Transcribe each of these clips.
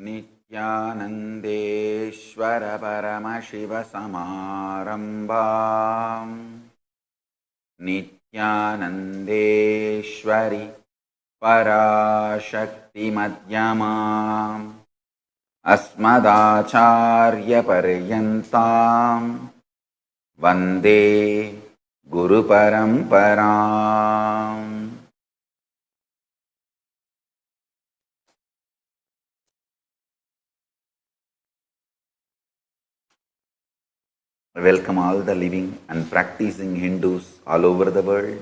नित्यानन्देश्वर परमशिवसमारम्भां नित्यानन्देश्वरि पराशक्तिमध्यमाम् अस्मदाचार्यपर्यन्तां वन्दे गुरुपरम्पराम्। I welcome all the living and practicing Hindus all over the world.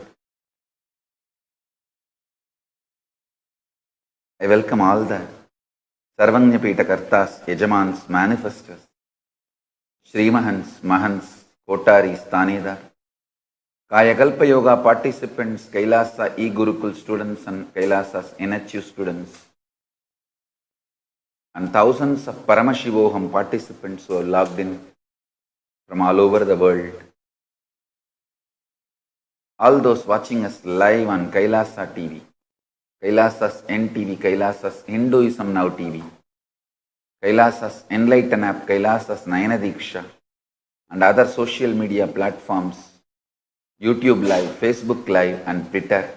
I welcome all the Sarvanyapita Kartas, Yajamans, Manifestors, Srimahans, Mahans, Kotaris, Tanedar, Kayakalpa Yoga participants, Kailasa e-Gurukul students and Kailasa's NHU students, and thousands of Paramashivoham participants who are logged in from all over the world. All those watching us live on Kailasa TV, Kailasa's NTV, Kailasa's Hinduism Now TV, Kailasa's Enlighten app, Kailasa's Nayana Diksha, and other social media platforms, YouTube Live, Facebook Live, and Twitter.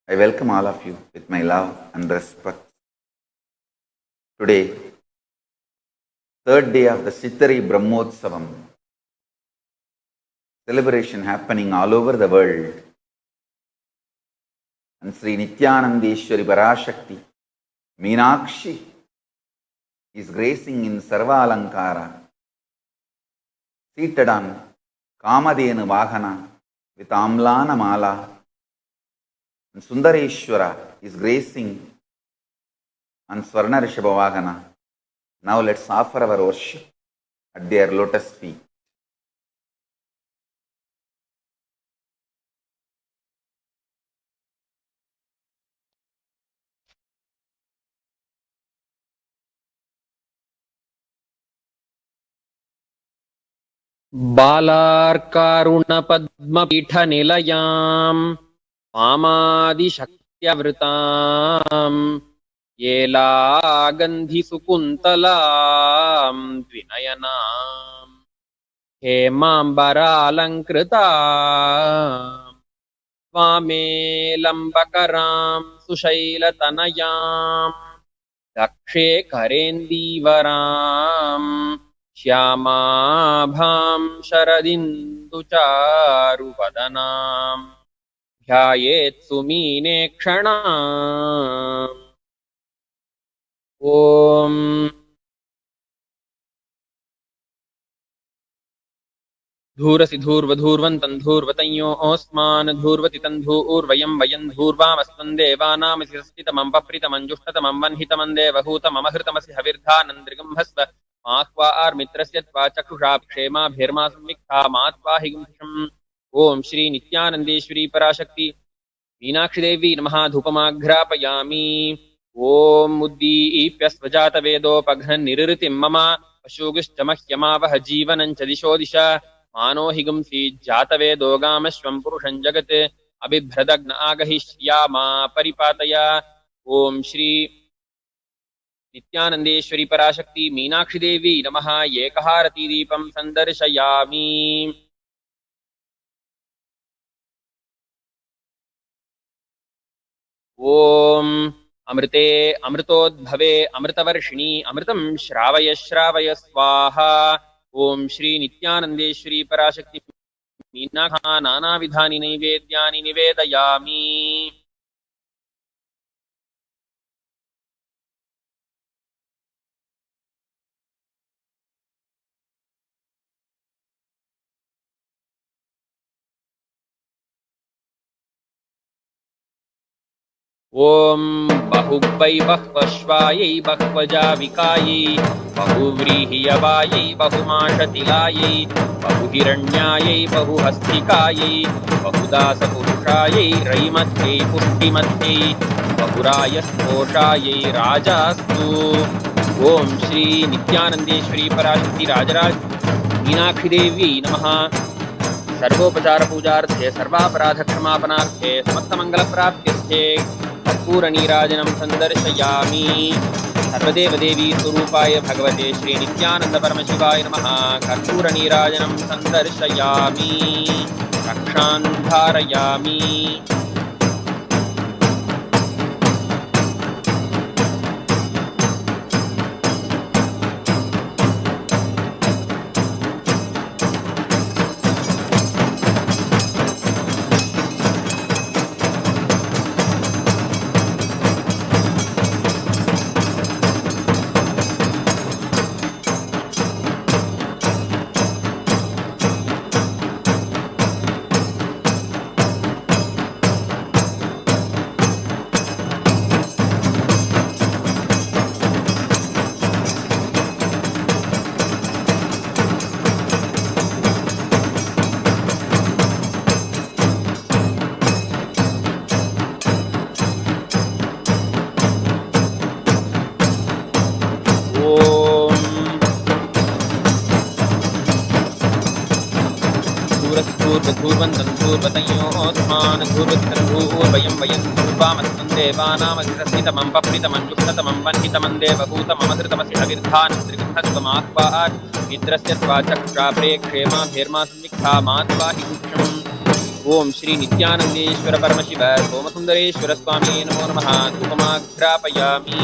I welcome all of you with my love and respect. Today, third day of the Chittari Brahmotsavam, celebration happening all over the world, and Sri Nityanandeshwari Parashakti Meenakshi is gracing in Sarva Alankara, seated on Kamadhenu Vahana with Amlana Mala, and Sundareshwara is gracing on Swarna Rishabha Vahana. Now let's offer our worship at their lotus feet. बालार्कारुणपद्मपीठनिलयाम् वामादिशक्त्यवृताम् येलागन्धिसुकुन्तलाम् द्विनयनाम् हेमाम्बरालङ्कृताम् स्वामेलम्बकराम् सुशैलतनयाम् दक्षे करेन्दीवराम् श्यामाभां शरदिन्दुचारुवदनाम् ध्यायेत् सुमीनेक्षणाम्। ॐ धूरसि धूर्वधूर्वन्तं धूर्वतञ्यो ओस्मान् धूर्वति तन्धूर्वयं वयं धूर्वामस्तं देवानामसि संस्थितमं पप्रितमं जुष्टतमं वह्नितमं देवहूतममहृतमसि हविर्धानन्द्रिगम्भस्व मात्वा आर्मित्रस्य त्वा चक्षुषा क्षेमाभिर्मा संविक्ता मात्वा हिगुंशम्। ओम श्री नित्यानंदेश्वरी पराशक्ति मीनाक्षी देवी नमः धूपमाघ्रापयामि। ओम उद्दीप्यस्वजात वेदोपघ्न निरृतिं मम पशुगुश्च मह्यमावह जीवनं च दिशो दिश मानो हिगुंसि जातवेदो गामश्वं पुरुषं जगत् अबिभ्रदग्न आगहिष्यामा परिपातय। ओम श्री नित्यानंदेश्वरी पराशक्ति मीनाक्षी देवी नमः एकहारती दीपं संदर्शयामि। ओम अमृते अमृतोद्भवे अमृतवर्षिणी अमृतं श्रावय श्रावय स्वाहा। ओम श्री नित्यानंदेश्वरी पराशक्ति मीनाक्षा नानाविधानि नैवेद्यानि निवेदयामि। ओम बहुवै बह्वश्वायै बह्वजाविकायै बहुव्रीहियवायै बहुमाशतिलायै बहुहिरण्यायै बहुहस्तिकायै बहुदासपुरुषायै रैमत्यै पुष्टिमत्यै बहुरायस्पोषायै राजास्तु। ओम श्री नित्यानंदेश्वरी पराशक्ति राजराज मीनाक्षी देवी नमः। सर्वोपचार पूजार्थे सर्वापराध क्षमापणार्थे समस्त मंगल प्राप्त्यर्थे कर्पूरनीराजनं सन्दर्शयामि। सर्वदेवदेवी स्वरूपाय भगवते श्रीनित्यानन्दपरमशिवाय नमः। कर्पूरनीराजनं सन्दर्शयामि, रक्षान् धारयामि। धूर्वतयोस्मान् धूर्वत्तन्धूर्वयं वयं धूर्वामस्तं देवानामग्रसितमं पप्रितमं जुष्टतमं वह्नितमं देवभूतममधृतमसि हविर्धानं त्रिगुंहत्वमाह्वात् मित्रस्य त्वाचक्षा प्रेक्षेमाभिर्मा संविक्था मात्वाहि गुक्षम्। ओम श्री नित्यानंदेश्वर परमशिव सोमसुंदरेश्वर स्वामी नमो नमः। धूपमाघ्रापयामि।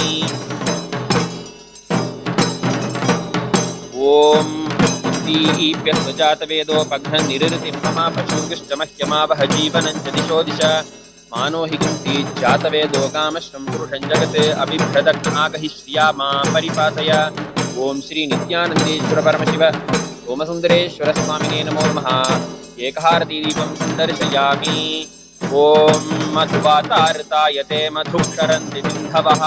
ओम दीप्यस्वजातवेदोपघ्ननिरृतिर्मम पशुगिष्टमह्यमावह जीवनं च दिशो दिश। मानो हि जातवेदो कामश्रं पुरुषं जगत् अबिभ्रदग्नागहि श्रिया मां परिपातय। ओम श्री नित्यानंदेश्वर परमशिव सोमसुंदरेश्वर स्वामिने नमो नमः। एकहारतीदीपं सन्दर्शयामि। ओम मधुवातारतायते मधुक्षरन्ति सिन्धवः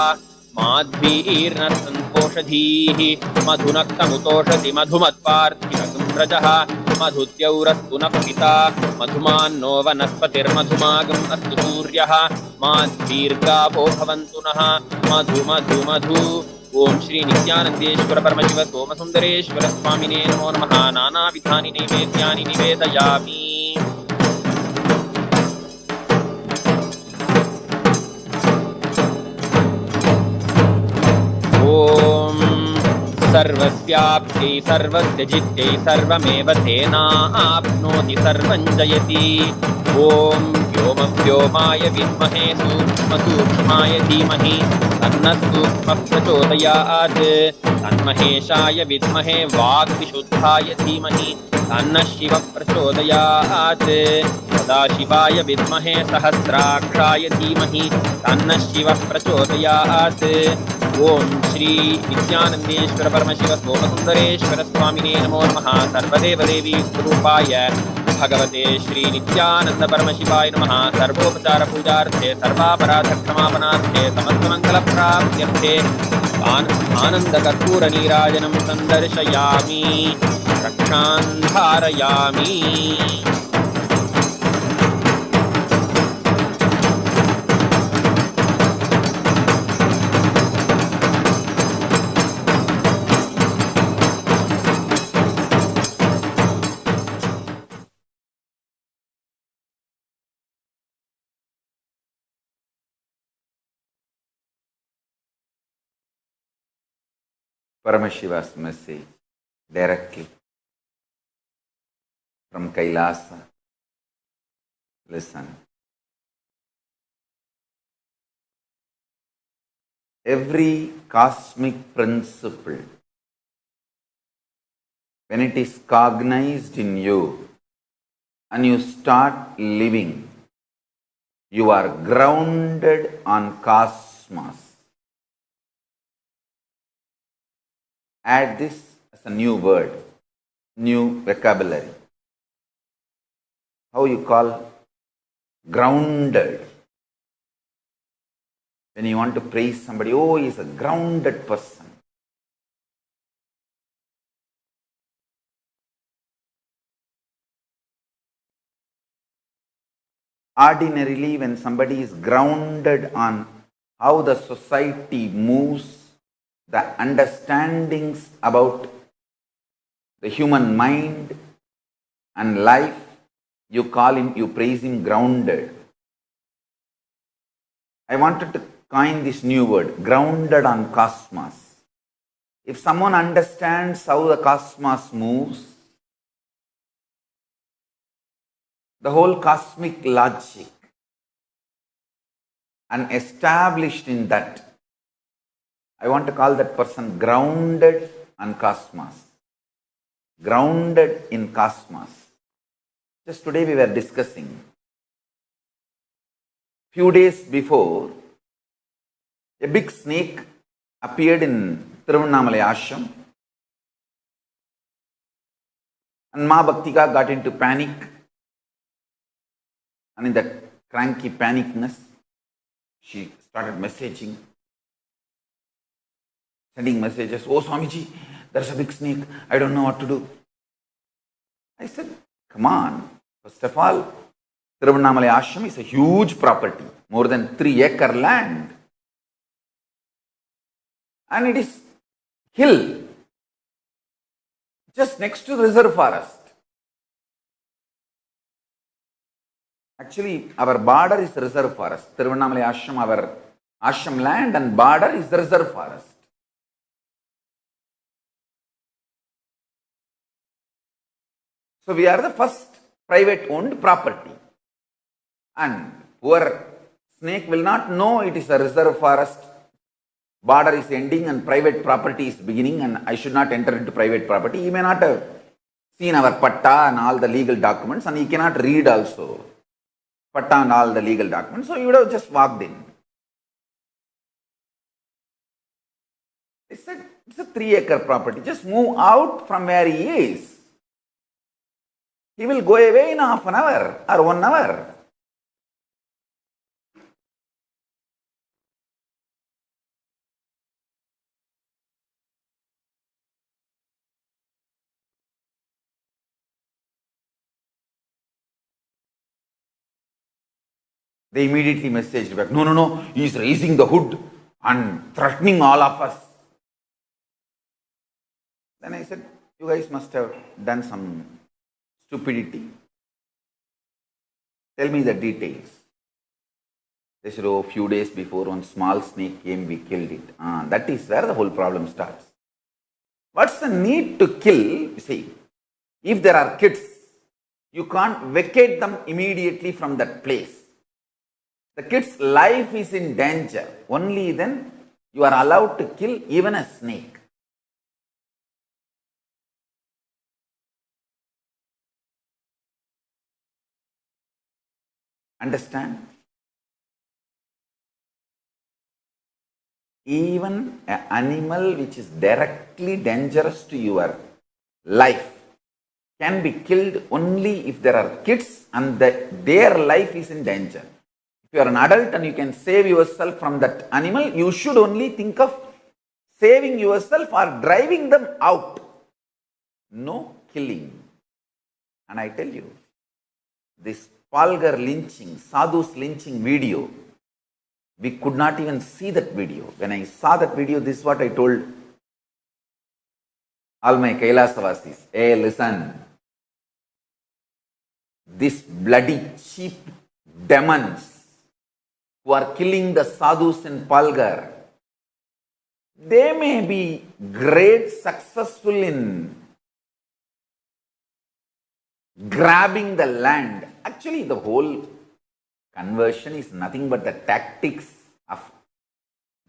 माध्वीर्नस्तन्तोषधीः मधुनक्तमुतोषधि मधुमत्पार्थिवगुम्रजः मधुद्यौरस्तु नः पिता मधुमान्नो वनस्पतिर्मधुमागम् अस्तु सूर्यः माध्वीर्गावो भवन्तु नः मधु मधु मधु। ओम श्री नित्यानंदेश्वर परमशिव सोमसुंदरेश्वर स्वामिने नमो नमः। नानाविधानि नैवेद्यानि निवेदयामि। ओम सर्वस्याप्त्यै सर्वस्य जित्यै सर्वमेव तेनाप्नोति सर्वं जयति। ओम व्योमव्योमाय विद्महे सूक्ष्मसूक्ष्माय धीमहि तन्नः सूक्ष्मः प्रचोदयात्। तन्महेशाय विद्महे वाग्विशुद्धाय धीमहि तन्नः शिवः प्रचोदयात्। सदाशिवाय विद्महे सहस्राक्षाय धीमहि तन्नः शिवः प्रचोदयात्। ओम श्री नित्यानंदेश्वर परमशिव सोमसुंदरेश्वर स्वामिने नमो नमः। सर्वदेवदेवी स्वरूपाय भगवते श्री नित्यानंद परमशिवाय नमः। सर्वोपचार पूजार्थे सर्वापराधक्षमापनार्थे समस्तमंगलप्राप्त्यर्थे आनन्दकर्पूरनीराजनं सन्दर्शयामि, रक्षान् धारयामि। Paramashiva's message directly from Kailasa. Listen. Every cosmic principle, when it is cognized in you and you start living, you are grounded on cosmos. Add this as a new word, new vocabulary. How you call grounded? When you want to praise somebody, oh, he is a grounded person. Ordinarily, when somebody is grounded on how the society moves, the understandings about the human mind and life, you call him, you praise him grounded. I wanted to coin this new word, grounded on cosmos. If someone understands how the cosmos moves, the whole cosmic logic, and established in that, I want to call that person grounded on cosmos. Grounded in cosmos. Just today we were discussing. Few days before, a big snake appeared in Tiruvannamalai ashram, and Ma Bhaktika got into panic, and in that cranky panicness, she started messaging, sending messages, "Oh Swamiji, there's a big snake, I don't know what to do." I said, come on, first of all, Tiruvannamalai ashram is a huge property, more than 3-acre land. And it is hill, just next to the reserve forest. Actually, our border is the reserve forest. Tiruvannamalai ashram, our ashram land and border is the reserve forest. So we are the first private owned property. And poor snake will not know it is a reserve forest. Border is ending and private property is beginning, and I should not enter into private property. He may not have seen our patta and all the legal documents, and he cannot read also patta and all the legal documents, so he would have just walked in. I said, it's a 3-acre property, just move out from where he is. He will go away in half an hour or 1 hour. They immediately messaged back, no, he is raising the hood and threatening all of us. Then I said, you guys must have done some stupidity. Tell me the details. They said, oh, a few days before one small snake came, we killed it. That is where the whole problem starts. What's the need to kill? You see, if there are kids, you can't vacate them immediately from that place. The kid's life is in danger. Only then you are allowed to kill even a snake. Understand? Even an animal which is directly dangerous to your life can be killed only if there are kids and their life is in danger. If you are an adult and you can save yourself from that animal, you should only think of saving yourself or driving them out. No killing. And I tell you, this Palghar lynching, Sadhu's lynching video, we could not even see that video. When I saw that video, this is what I told all my Kailasavasis. Hey, listen, these bloody cheap demons who are killing the sadhus in Palghar, they may be great successful in grabbing the land. Actually, the whole conversion is nothing but the tactics of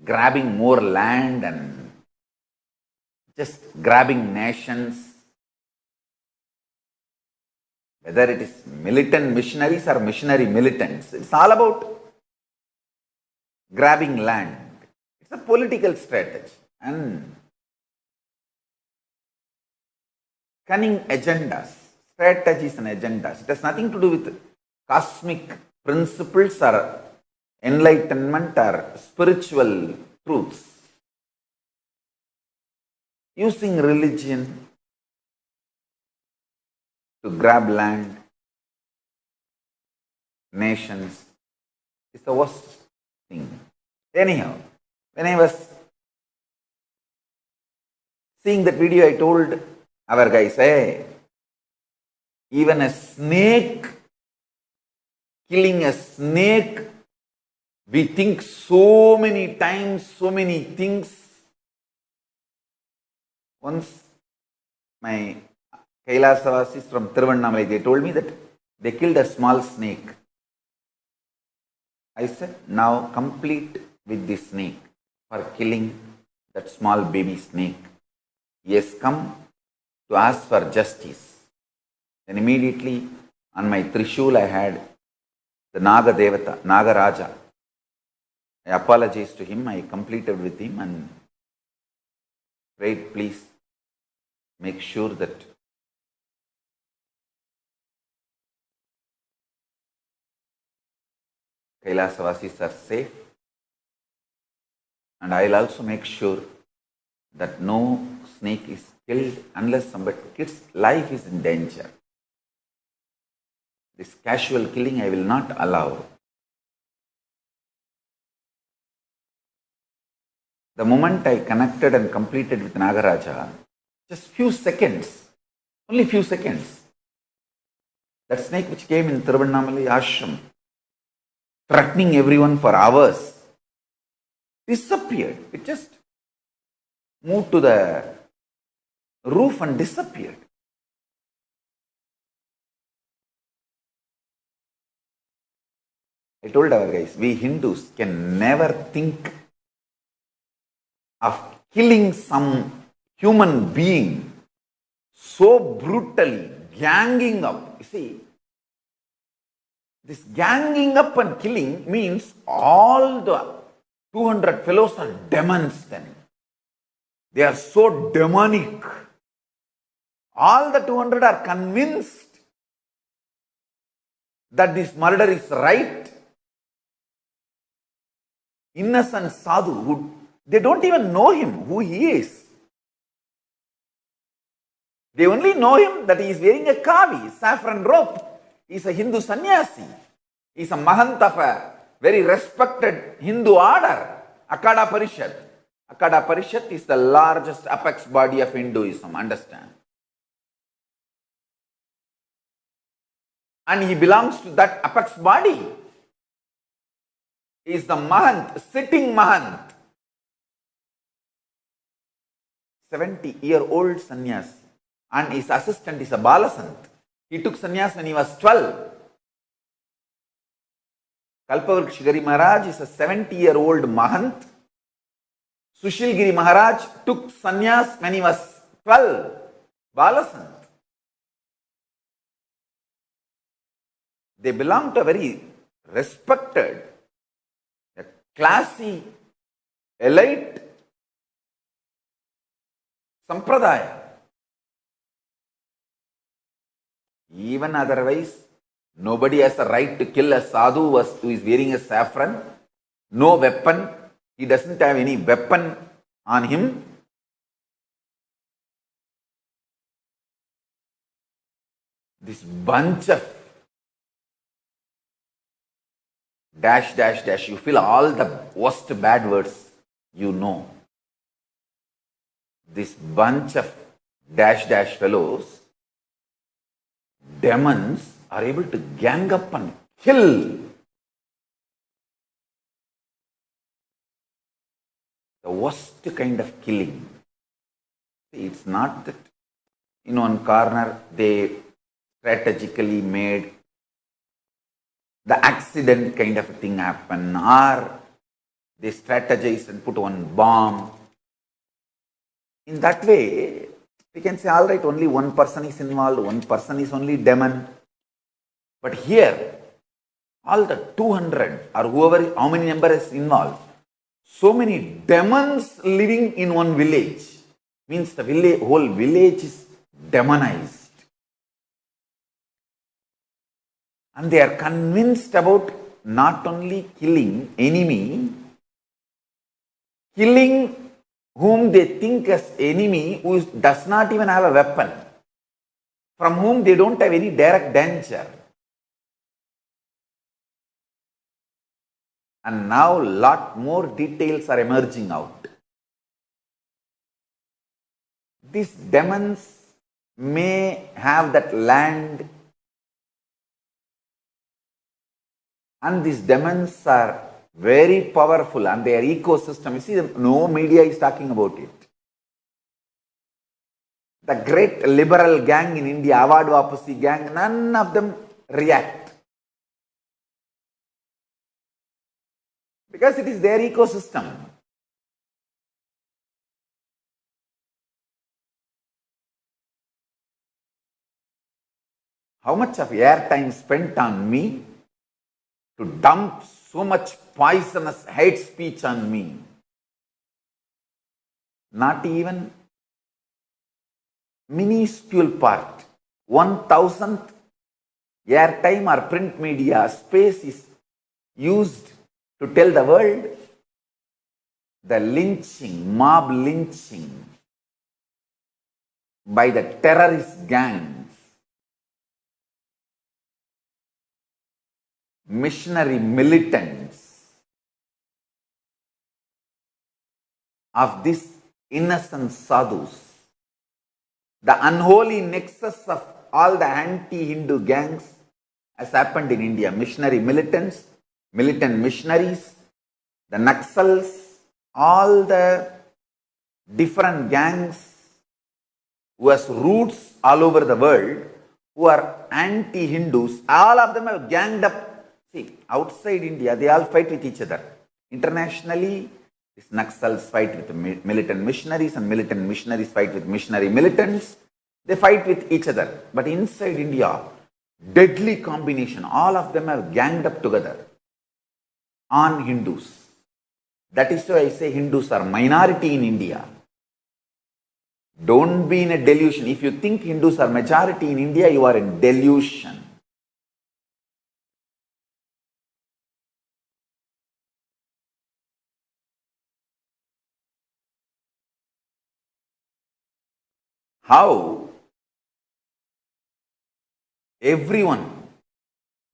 grabbing more land and just grabbing nations. Whether it is militant missionaries or missionary militants, it's all about grabbing land. It's a political strategy and cunning agendas, strategies and agendas. It has nothing to do with cosmic principles or enlightenment or spiritual truths. Using religion to grab land, nations, is the worst thing. Anyhow, when I was seeing that video, I told our guys, hey, even a snake, killing a snake We think so many times, so many things. Once my Kailasavasis from Tiruvannamalai, they told me that they killed a small snake. I said, now complete with this snake for killing that small baby snake. He has come to ask for justice. Then immediately on my Trishul I had the Naga Devata, Nagaraja. I apologized to him, I completed with him and prayed, please make sure that Kailasavasis are safe, and I'll also make sure that no snake is killed unless somebody kid's life is in danger. This casual killing I will not allow. The moment I connected and completed with Nagaraja, just few seconds, only few seconds, that snake which came in Tiruvannamalai ashram, threatening everyone for hours, disappeared. It just moved to the roof and disappeared. I told our guys, we Hindus can never think of killing some human being so brutally, ganging up. You see, this ganging up and killing means all the 200 fellows are demons then. They are so demonic. All the 200 are convinced that this murder is right. Innocent sadhu, they don't even know him, who he is. They only know him that he is wearing a kavi, saffron robe. He is a Hindu sannyasi. He is a mahant of a very respected Hindu order, Akada Parishad. Akada Parishad is the largest apex body of Hinduism, understand? And he belongs to that apex body. He is the mahant, sitting mahant. 70-year-old sannyasi. And his assistant is a balasant. He took sannyas when he was 12. Kalpavriksha Giri Maharaj is a 70-year-old mahant. Sushil Giri Maharaj took sannyas when he was 12. Balasant. They belong to a very respected, a classy, elite sampradaya. Even otherwise, nobody has a right to kill a sadhu who is wearing a saffron. No weapon. He doesn't have any weapon on him. This bunch of dash, dash, dash. You feel all the worst bad words you know. This bunch of dash, dash fellows, demons, are able to gang up and kill. The worst kind of killing. It's not that in one corner they strategically made the accident kind of a thing happen, or they strategized and put one bomb. In that way, we can say, all right, only one person is involved, one person is only demon. But here, all the 200 or whoever, how many number is involved, so many demons living in one village, means the village, whole village is demonized. And they are convinced about not only killing enemy, killing whom they think as enemy, who does not even have a weapon, from whom they don't have any direct danger. And now lot more details are emerging out. These demons may have that land, and these demons are very powerful, and their ecosystem. You see, no media is talking about it. The great liberal gang in India, Awad Wapasi gang, none of them react. Because it is their ecosystem. How much of airtime spent on me to dump so much poisonous hate speech on me? Not even minuscule part. 1,000th airtime or print media space is used to tell the world the lynching, mob lynching by the terrorist gangs, missionary militants of these innocent sadhus. The unholy nexus of all the anti-Hindu gangs has happened in India. Missionary militants, militant missionaries, the Naxals, all the different gangs who has roots all over the world, who are anti-Hindus, all of them have ganged up. See, outside India, they all fight with each other. Internationally, these Naxals fight with militant missionaries, and militant missionaries fight with missionary militants. They fight with each other. But inside India, deadly combination. All of them have ganged up together on Hindus. That is why I say Hindus are minority in India. Don't be in a delusion. If you think Hindus are majority in India, you are in delusion. How everyone,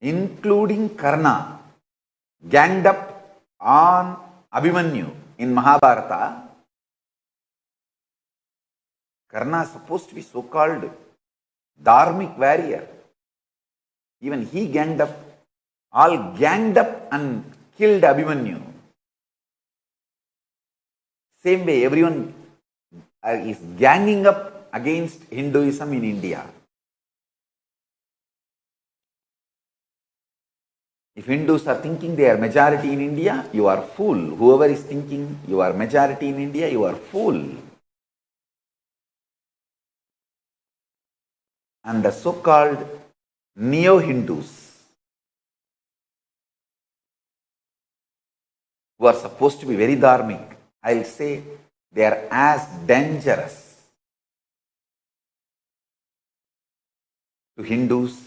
including Karna, ganged up on Abhimanyu in Mahabharata. Karna is supposed to be so-called dharmic warrior. Even he ganged up, all ganged up and killed Abhimanyu. Same way, everyone is ganging up against Hinduism in India. If Hindus are thinking they are majority in India, you are fool. Whoever is thinking you are majority in India, you are fool. And the so-called neo-Hindus, who are supposed to be very dharmic, I'll say they are as dangerous to Hindus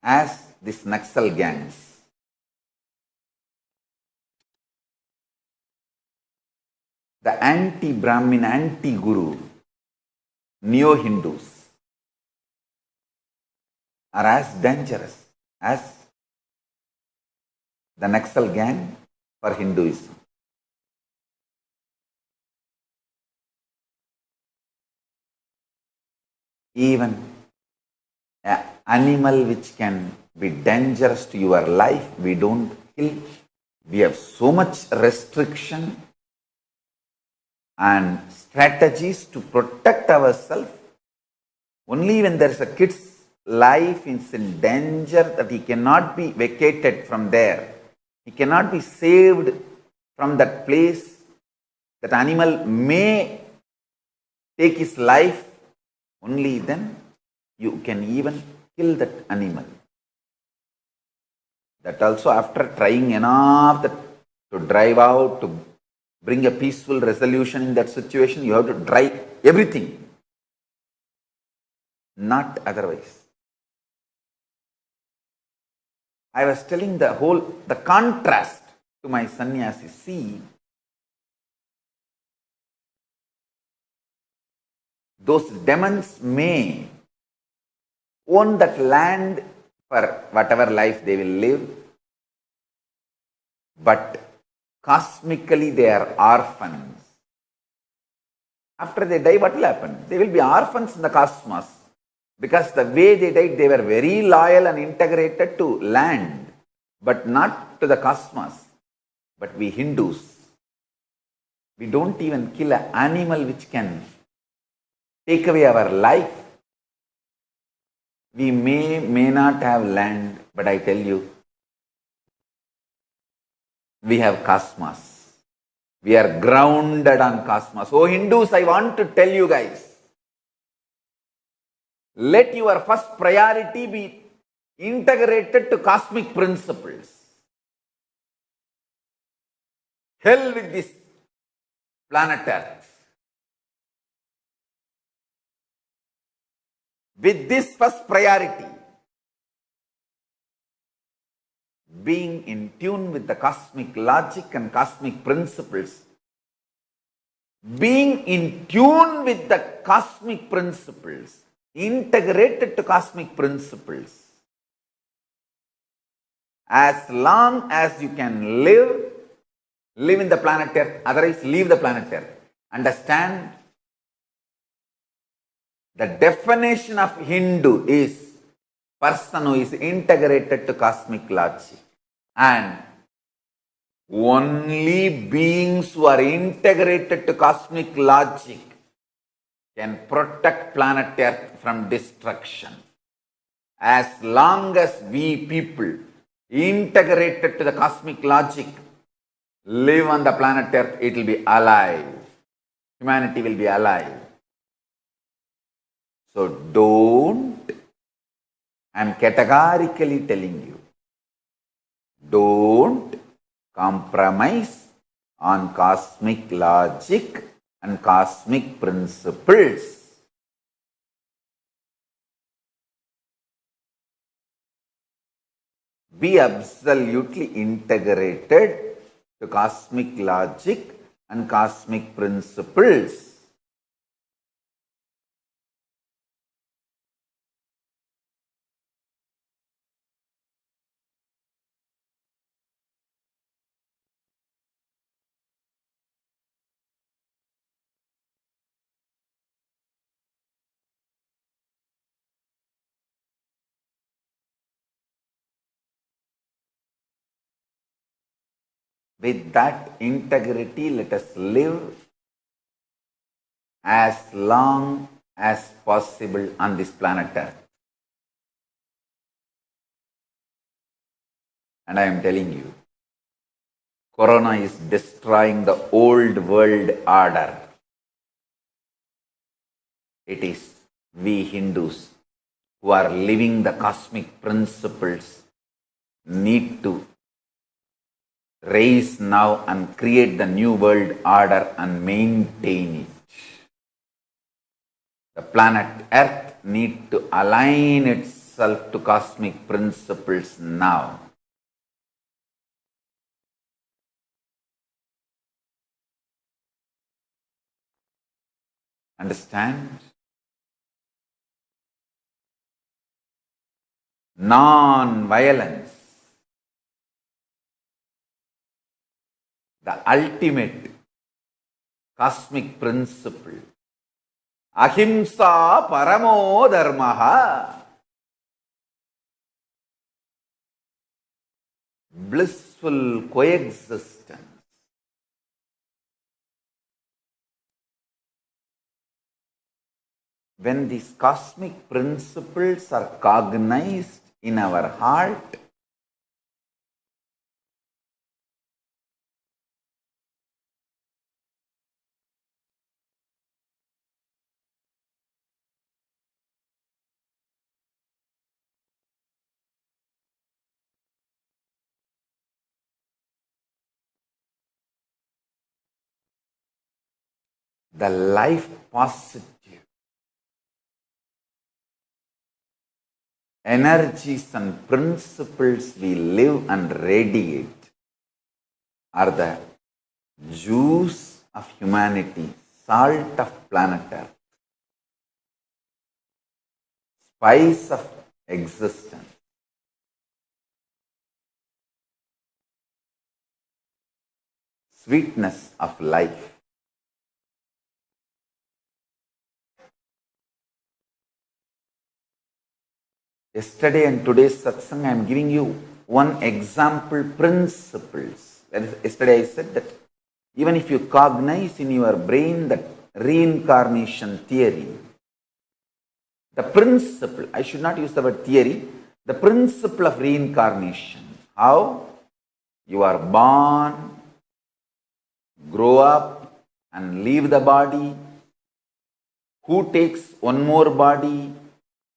as these Naxal gangs. The anti-Brahmin, anti-Guru, neo-Hindus are as dangerous as the Naxal gang for Hinduism. Even an animal which can be dangerous to your life, we don't kill. We have so much restriction and strategies to protect ourselves. Only when there is a kid's life is in danger that he cannot be vacated from there. He cannot be saved from that place. That animal may take his life. Only then you can even kill that animal. That also after trying enough to drive out, to bring a peaceful resolution in that situation, you have to try everything. Not otherwise. I was telling the contrast to my sannyasi. See, those demons may own that land for whatever life they will live, but cosmically they are orphans. After they die, what will happen? They will be orphans in the cosmos, because the way they died, they were very loyal and integrated to land. but not to the cosmos. But we Hindus, we don't even kill an animal which can take away our life. We may not have land, but I tell you, we have cosmos. We are grounded on cosmos. Oh Hindus, I want to tell you guys, let your first priority be integrated to cosmic principles. Hell with this planet Earth. With this first priority, being in tune with the cosmic logic and cosmic principles, being in tune with the cosmic principles, integrated to cosmic principles, as long as you can live in the planet Earth, otherwise leave the planet Earth. Understand? The definition of Hindu is person who is integrated to cosmic logic. And only beings who are integrated to cosmic logic can protect planet Earth from destruction. As long as we people integrated to the cosmic logic live on the planet Earth, it will be alive. Humanity will be alive. So don't, I'm categorically telling you, don't compromise on cosmic logic and cosmic principles. Be absolutely integrated to cosmic logic and cosmic principles. With that integrity, let us live as long as possible on this planet Earth. And I am telling you, Corona is destroying the old world order. It is we Hindus who are living the cosmic principles need to raise now and create the new world order and maintain it. The planet Earth needs to align itself to cosmic principles now. Understand? Non-violence, the ultimate cosmic principle. Ahimsa paramo dharmaha. Blissful coexistence. When these cosmic principles are cognized in our heart, the life positive energies and principles we live and radiate are the juice of humanity, salt of planet Earth, spice of existence. Sweetness of life. Yesterday and today's satsang, I am giving you one example principles. Yesterday I said that even if you cognize in your brain that reincarnation theory, the principle, I should not use the word theory, the principle of reincarnation, how you are born, grow up and leave the body, who takes one more body,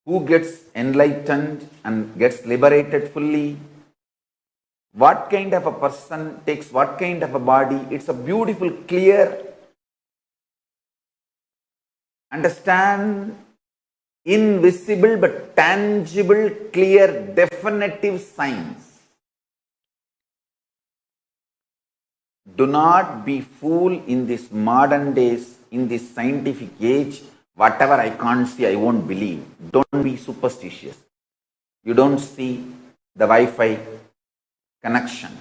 who gets enlightened and gets liberated fully, what kind of a person takes what kind of a body. It's a beautiful, clear, understand, invisible but tangible, clear, definitive science. Do not be fooled in this modern days, in this scientific age. Whatever I can't see, I won't believe. Don't be superstitious. You don't see the Wi-Fi connection.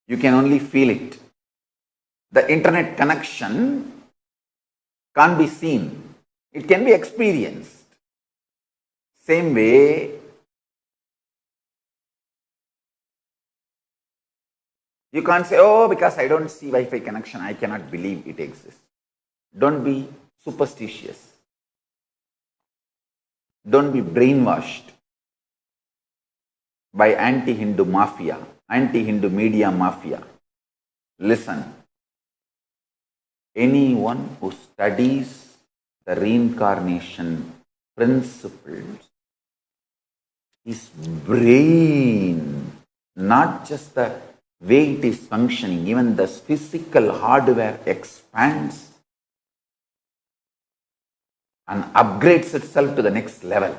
You can only feel it. The internet connection can't be seen. It can be experienced. Same way, you can't say, oh, because I don't see Wi-Fi connection, I cannot believe it exists. Don't be superstitious. Don't be brainwashed by anti-Hindu mafia, anti-Hindu media mafia. Listen, anyone who studies the reincarnation principles, his brain, not just the way it is functioning, even the physical hardware expands and upgrades itself to the next level.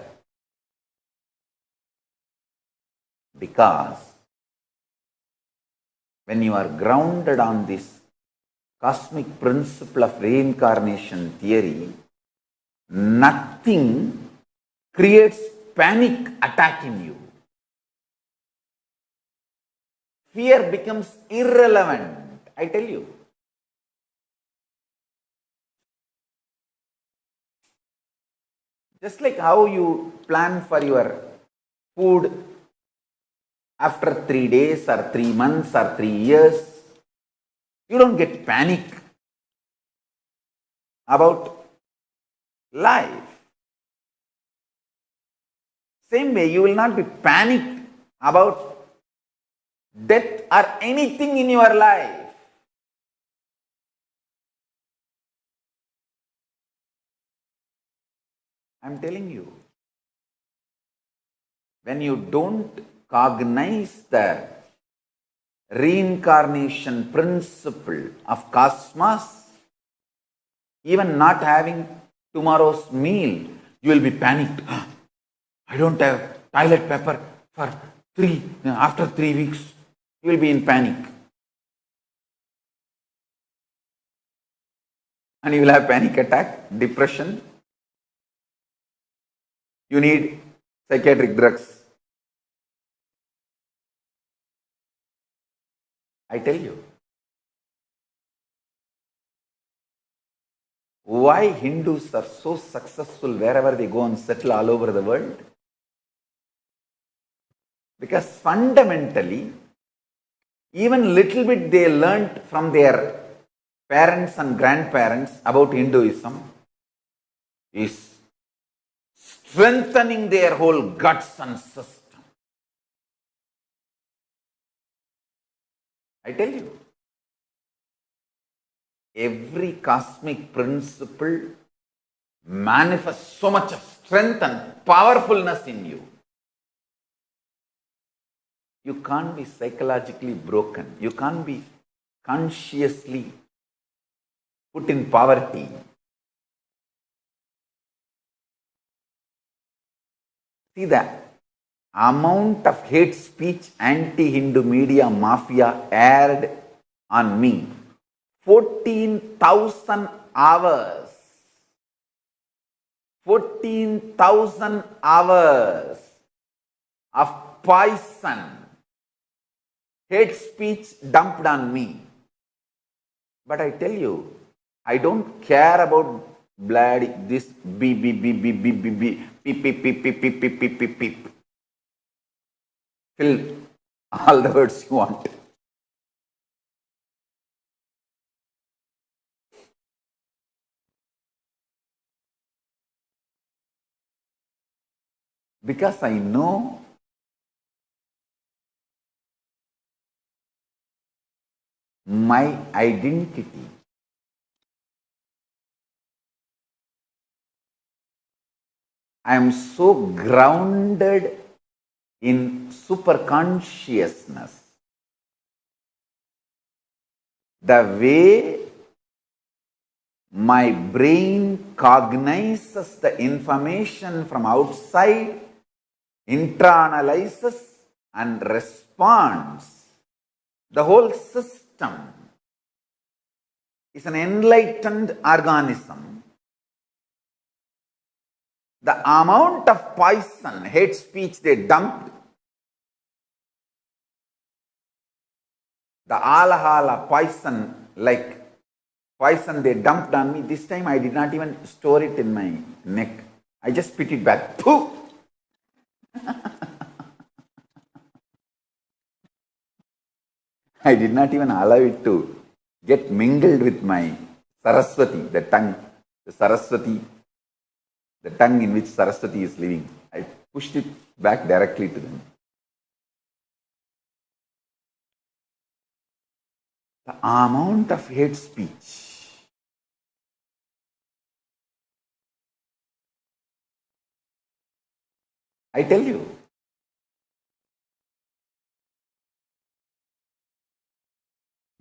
Because when you are grounded on this cosmic principle of reincarnation theory, nothing creates panic attack in you. Fear becomes irrelevant, I tell you. Just like how you plan for your food after 3 days or 3 months or 3 years, you don't get panic about life. Same way, you will not be panicked about death or anything in your life. I'm telling you, when you don't cognize the reincarnation principle of cosmos, even not having tomorrow's meal, you will be panicked. I don't have toilet paper for after 3 weeks, you will be in panic. And you will have panic attack, depression. You need psychiatric drugs. I tell you. Why Hindus are so successful wherever they go and settle all over the world? Because fundamentally, even little bit they learnt from their parents and grandparents about Hinduism is strengthening their whole guts and system. I tell you, every cosmic principle manifests so much of strength and powerfulness in you. You can't be psychologically broken. You can't be consciously put in poverty. See the amount of hate speech anti-Hindu media mafia aired on me. 14,000 hours. 14,000 hours of poison, hate speech dumped on me. But I tell you, I don't care about bloody this beep beep beep beep beep beep beep beep beep beep beep beep beep beep beep. Fill all the words you want. Because I know my identity. I am so grounded in superconsciousness. The way my brain cognizes the information from outside, internalizes and responds. The whole system is an enlightened organism. The amount of poison, hate speech they dumped, the alahala poison, like poison they dumped on me, this time I did not even store it in my neck. I just spit it back. Pooh! I did not even allow it to get mingled with my Saraswati, the tongue, the Saraswati, the tongue in which Saraswati is living. I pushed it back directly to them. The amount of hate speech, I tell you,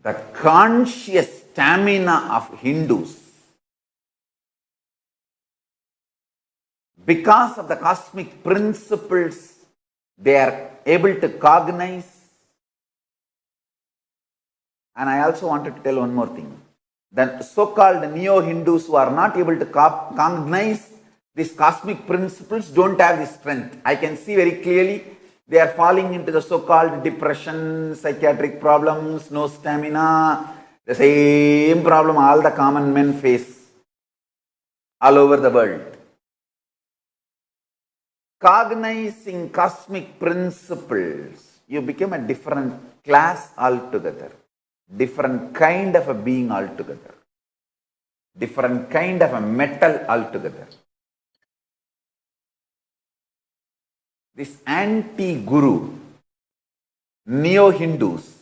the conscious stamina of Hindus, because of the cosmic principles they are able to cognize. And I also wanted to tell one more thing. The so-called neo-Hindus who are not able to cognize these cosmic principles don't have the strength. I can see very clearly they are falling into the so-called depression, psychiatric problems, no stamina, the same problem all the common men face all over the world. Cognizing cosmic principles, you become a different class altogether, different kind of a being altogether, different kind of a metal altogether. This anti-guru, neo-Hindus,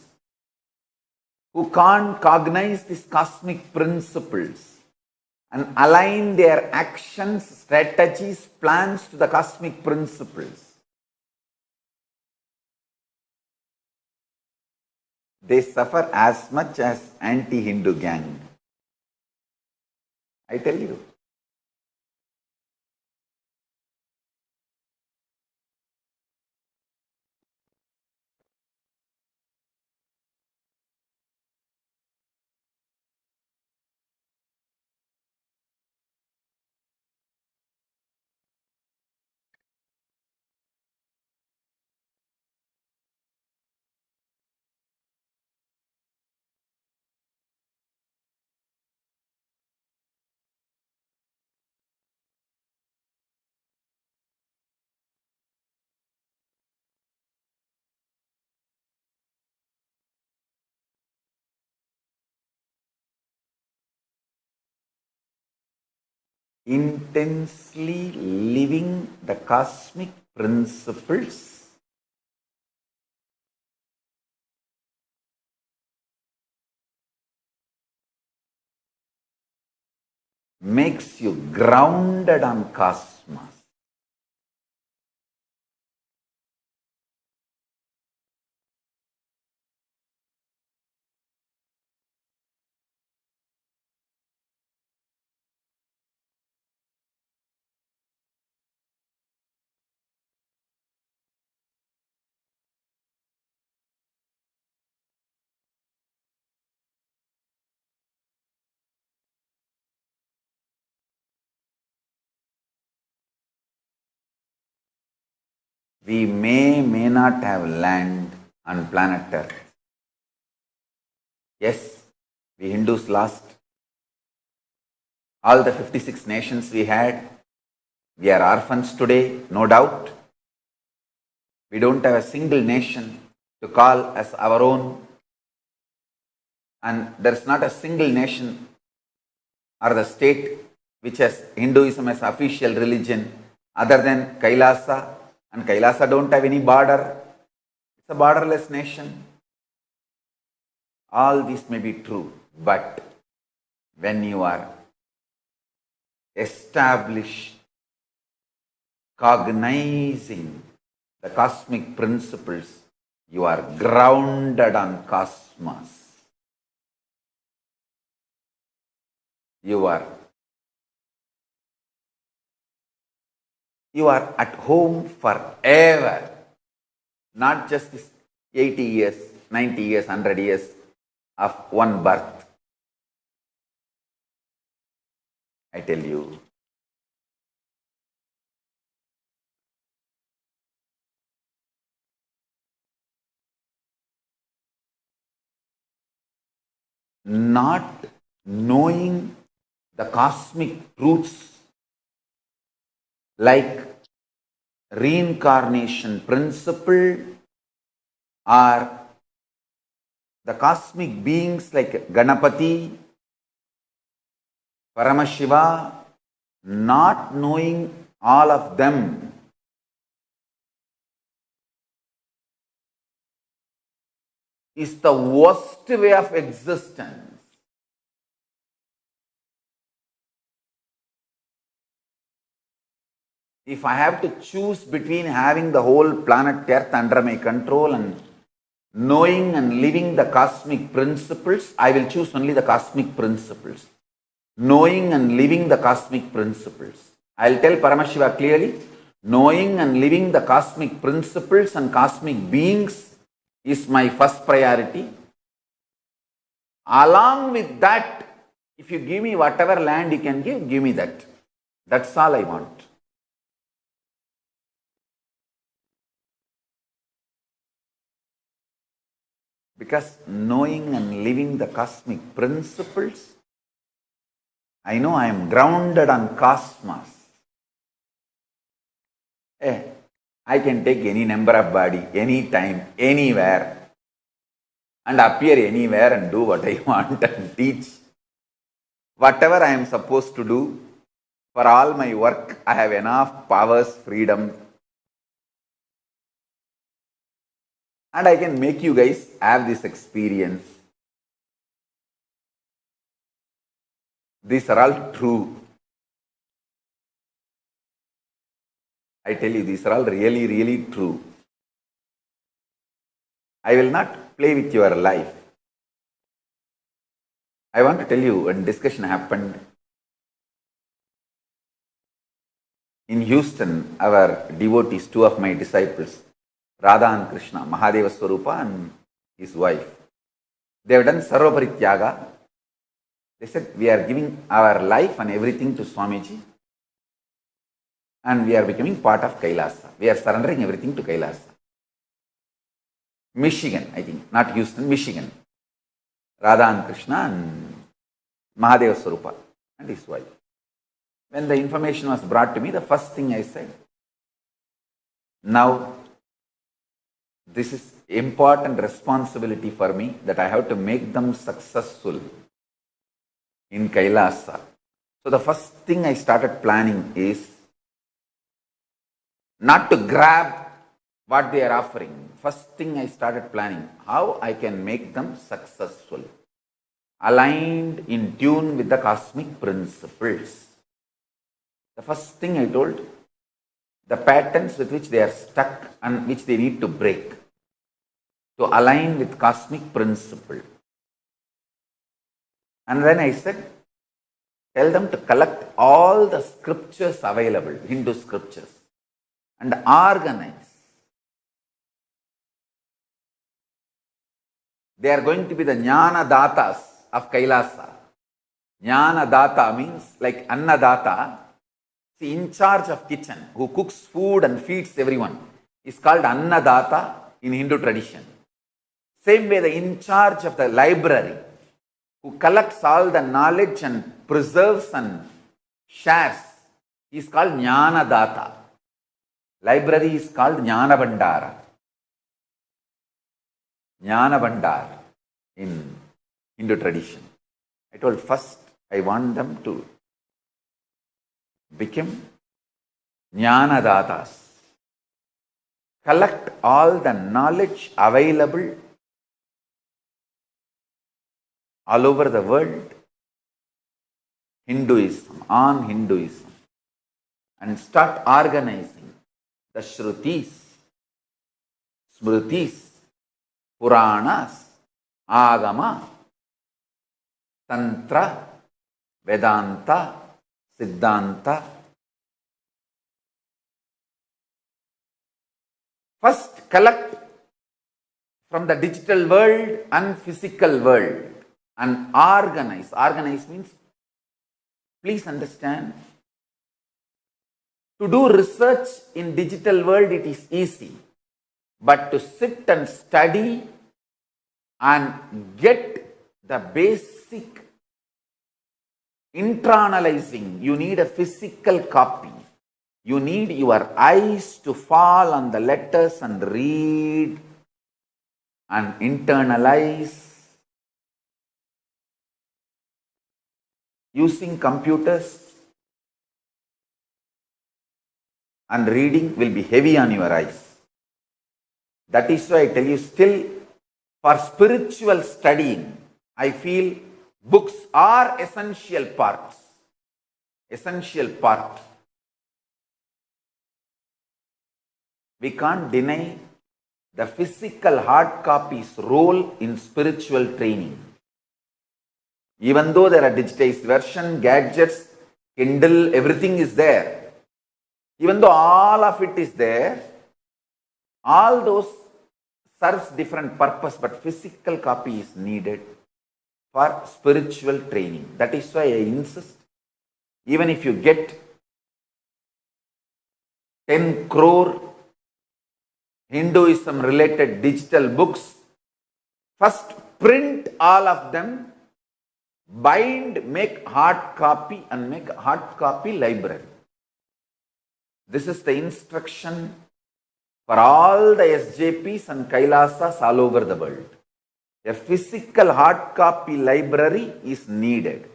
who can't cognize these cosmic principles and align their actions, strategies, plans to the cosmic principles, they suffer as much as anti-Hindu gang. I tell you. Intensely living the cosmic principles makes you grounded on cosmos. We may not have land on planet Earth. Yes, we Hindus lost all the 56 nations we had. We are orphans today, no doubt. We don't have a single nation to call as our own. And there's not a single nation or the state which has Hinduism as official religion other than Kailasa. And Kailasa don't have any border. It's a borderless nation. All these may be true, but when you are established, cognizing the cosmic principles, you are grounded on cosmos. You are at home forever, not just 80 years, 90 years, 100 years of one birth. I tell you, not knowing the cosmic truths like reincarnation principle or the cosmic beings like Ganapati, Paramashiva, not knowing all of them is the worst way of existence. If I have to choose between having the whole planet Earth under my control and knowing and living the cosmic principles, I will choose only the cosmic principles. Knowing and living the cosmic principles. I'll tell Paramashiva clearly, knowing and living the cosmic principles and cosmic beings is my first priority. Along with that, if you give me whatever land you can give me that. That's all I want. Because knowing and living the cosmic principles, I know I am grounded on cosmos. I can take any number of body, anytime, anywhere, and appear anywhere and do what I want and teach. Whatever I am supposed to do, for all my work, I have enough powers, freedom, and I can make you guys have this experience. These are all true. I tell you, these are all really, really true. I will not play with your life. I want to tell you, when discussion happened in Houston, our devotees, two of my disciples, Radha and Krishna, Mahadeva Swarupa and his wife, they have done Sarva Parityaga. They said, we are giving our life and everything to Swamiji and we are becoming part of Kailasa. We are surrendering everything to Kailasa. Michigan, I think, not Houston, Michigan. Radha and Krishna and Mahadeva Swarupa and his wife. When the information was brought to me, the first thing I said, now this is important responsibility for me that I have to make them successful in Kailasa. So the first thing I started planning is not to grab what they are offering. First thing I started planning, how I can make them successful, aligned in tune with the cosmic principles. The first thing I told, the patterns with which they are stuck and which they need to break, to align with cosmic principle. And then I said, tell them to collect all the scriptures available, Hindu scriptures, and organize. They are going to be the Jnana Datas of Kailasa. Jnana Data means like Annadata. See, in charge of kitchen, who cooks food and feeds everyone, is called Annadata in Hindu tradition. Same way, the in charge of the library, who collects all the knowledge and preserves and shares, is called Jnana Data. library is called Jnana Bhandara. Jnana Bhandara in Hindu tradition. I told first I want them to become Jnana Datas. Collect all the knowledge available all over the world, Hinduism, on Hinduism, and start organizing the Shrutis, Smritis, Puranas, Agama, Tantra, Vedanta, Siddhanta. First, collect from the digital world and physical world and organize. Organize means, please understand, to do research in digital world it is easy, but to sit and study and get the basic internalizing, you need a physical copy. You need your eyes to fall on the letters and read and internalize. Using computers and reading will be heavy on your eyes. That is why I tell you, still for spiritual studying, I feel books are essential parts. Essential part. We can't deny the physical hard copy's role in spiritual training. Even though there are digitized version, gadgets, Kindle, everything is there. Even though all of it is there, all those serves different purpose, but physical copy is needed for spiritual training. That is why I insist, even if you get 10 crore Hinduism related digital books, first print all of them, bind, make hard copy and make hard copy library. This is the instruction for all the SJPs and Kailasas all over the world. A physical hard copy library is needed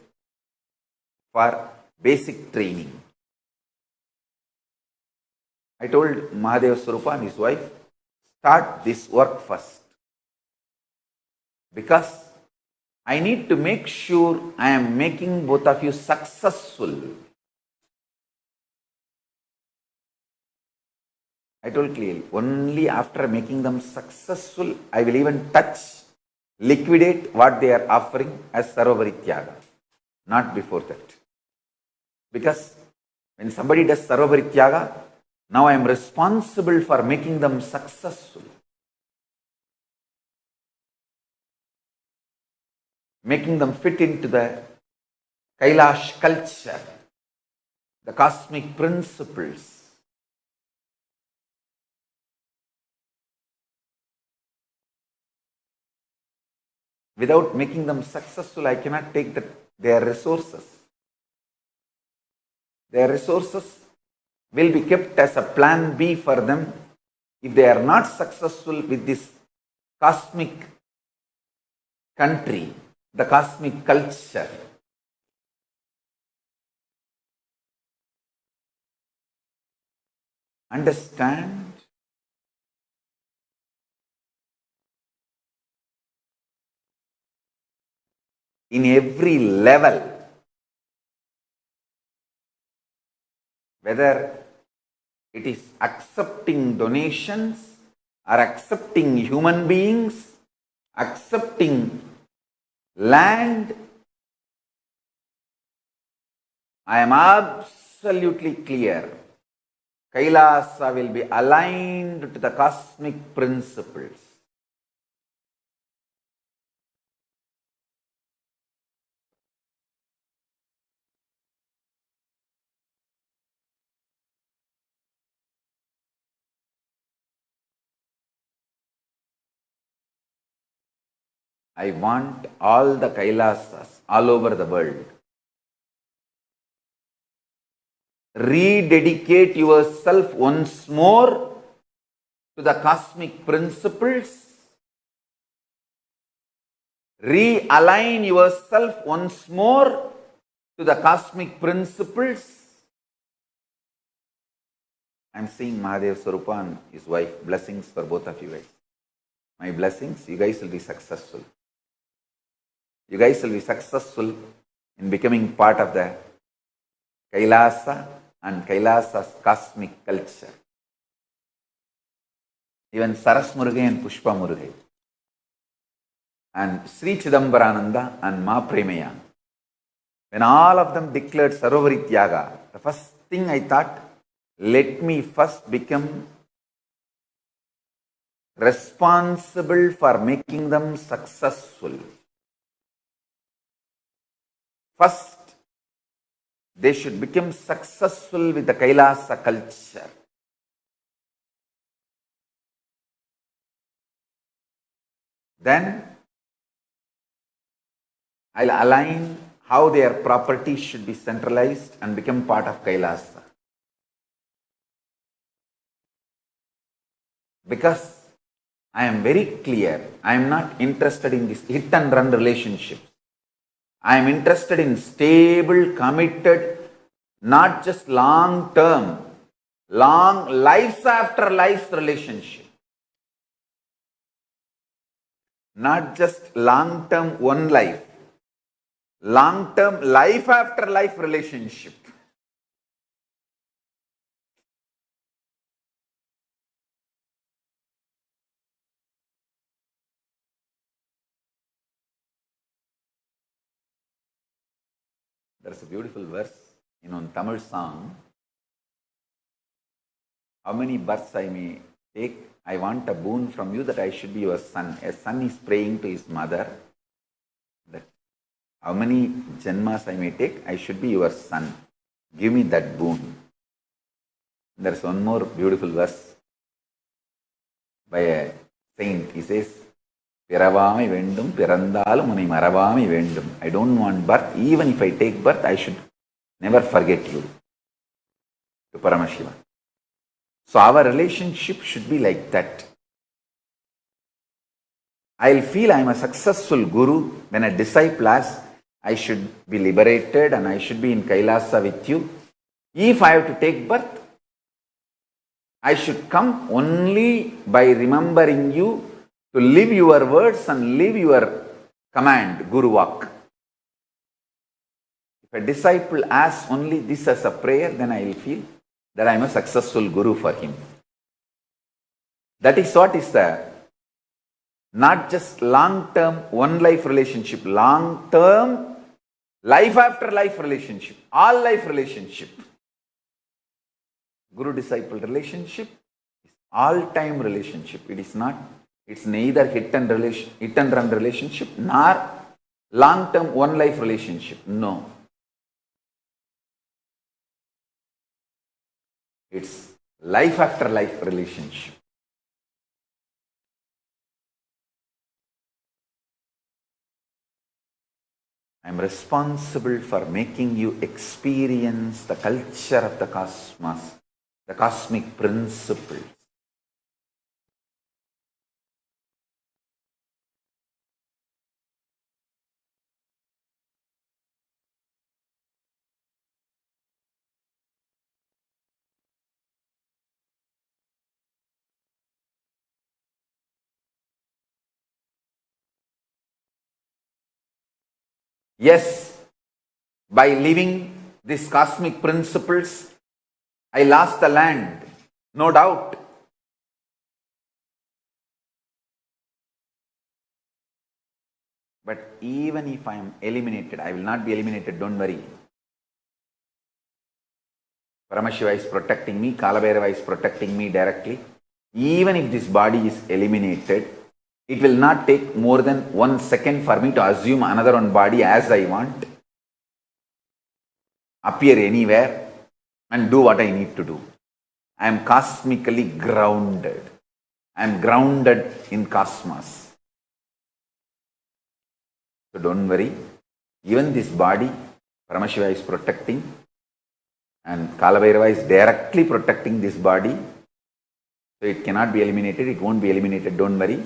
for basic training. I told Mahadeva Swarupa and his wife, start this work first. Because I need to make sure I am making both of you successful. I told clearly, only after making them successful, I will even touch, liquidate what they are offering as Sarvabharityaga. Not before that. Because when somebody does Sarvabharityaga, now I am responsible for making them successful. Making them fit into the Kailash culture, the cosmic principles. Without making them successful, I cannot take their resources. Their resources will be kept as a plan B for them if they are not successful with this cosmic country, the cosmic culture. Understand? In every level, whether it is accepting donations or accepting human beings, accepting land, I am absolutely clear. Kailasa will be aligned to the cosmic principles. I want all the Kailasas all over the world rededicate yourself once more to the cosmic principles, realign yourself once more to the cosmic principles. I'm seeing Mahadev Swarupa and his wife. Blessings for both of you guys. My blessings, you guys will be successful. You guys will be successful in becoming part of the Kailasa and Kailasa's cosmic culture. Even Saras Murugai and Pushpa Murugai and Sri Chidambarananda and Ma Premaya, when all of them declared Sarovari Tyaga, the first thing I thought, let me first become responsible for making them successful. First, they should become successful with the Kailasa culture. Then, I'll align how their properties should be centralized and become part of Kailasa. Because I am very clear, I am not interested in this hit and run relationship. I am interested in stable, committed, not just long term, long lives after life relationship. Not just long term one life, long term life after life relationship. There's a beautiful verse in one Tamil song. How many births I may take, I want a boon from you that I should be your son. A son is praying to his mother that how many janmas I may take, I should be your son. Give me that boon. There's one more beautiful verse by a saint. He says, Piravami vendum, pirandalum unai maravami vendum. I don't want birth. Even if I take birth, I should never forget you. To Paramashiva. So our relationship should be like that. I'll feel I'm a successful guru when a disciple asks, I should be liberated and I should be in Kailasa with you. If I have to take birth, I should come only by remembering you to live your words and live your command, Guru Vak. If a disciple asks only this as a prayer, then I will feel that I am a successful guru for him. That is what is the not just long-term one life relationship, long-term life after life relationship, all life relationship. Guru-disciple relationship is all-time relationship. It is not, it's neither hit and run relationship nor long-term one life relationship. No. It's life after life relationship. I am responsible for making you experience the culture of the cosmos, the cosmic principles. Yes, by living these cosmic principles, I lost the land, no doubt. But even if I am eliminated, I will not be eliminated, don't worry. Paramashiva is protecting me, Kalabhairava is protecting me directly. Even if this body is eliminated, it will not take more than 1 second for me to assume another one body as I want, appear anywhere and do what I need to do. I am cosmically grounded. I am grounded in cosmos. So don't worry. Even this body, Paramashiva is protecting. And Kalabhairava is directly protecting this body. So it cannot be eliminated. It won't be eliminated. Don't worry.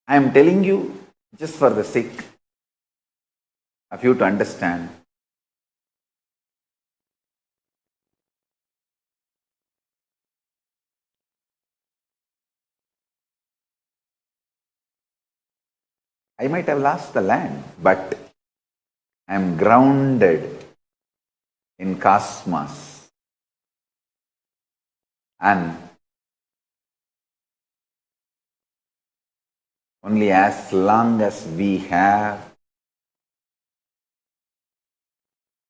I am telling you just for the sake of you to understand. I might have lost the land, but I am grounded in cosmos. And only as long as we have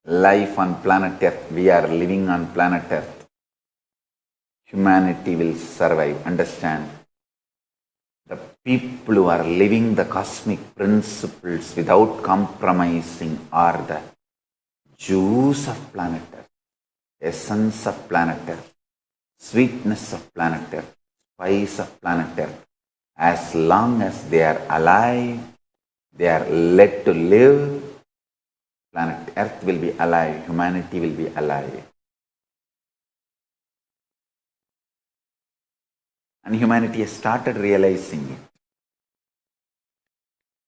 life on planet Earth, we are living on planet Earth, humanity will survive. Understand? The people who are living the cosmic principles without compromising are the juice of planet Earth, essence of planet Earth, sweetness of planet Earth, spice of planet Earth. As long as they are alive, they are led to live, planet Earth will be alive, humanity will be alive. And humanity has started realizing it.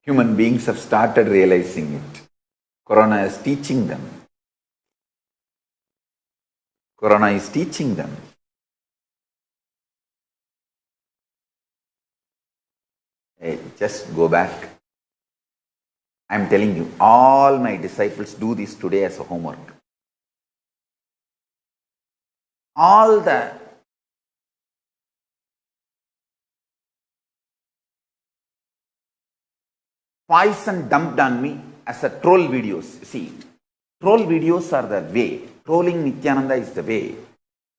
Human beings have started realizing it. Corona is teaching them. Corona is teaching them. Hey, just go back. I am telling you, all my disciples do this today as a homework. All the poison dumped on me as a troll videos. See, troll videos are the way. Trolling Nityananda is the way.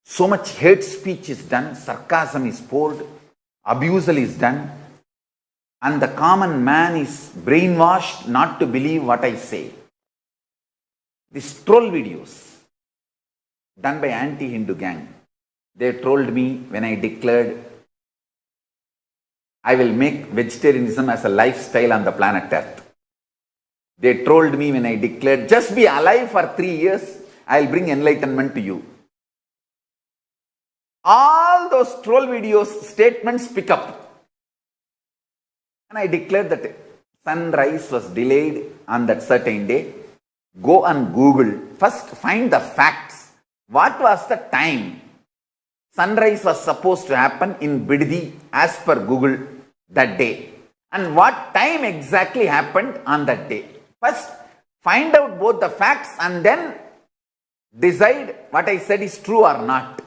So much hate speech is done, sarcasm is poured, abusal is done, and the common man is brainwashed not to believe what I say. These troll videos done by anti-Hindu gang. They trolled me when I declared I will make vegetarianism as a lifestyle on the planet Earth. They trolled me when I declared just be alive for 3 years, I will bring enlightenment to you. All those troll videos, statements pick up. And I declared that sunrise was delayed on that certain day. Go on Google. First find the facts. What was the time? Sunrise was supposed to happen in Biddi as per Google that day. And what time exactly happened on that day? First find out both the facts and then decide what I said is true or not.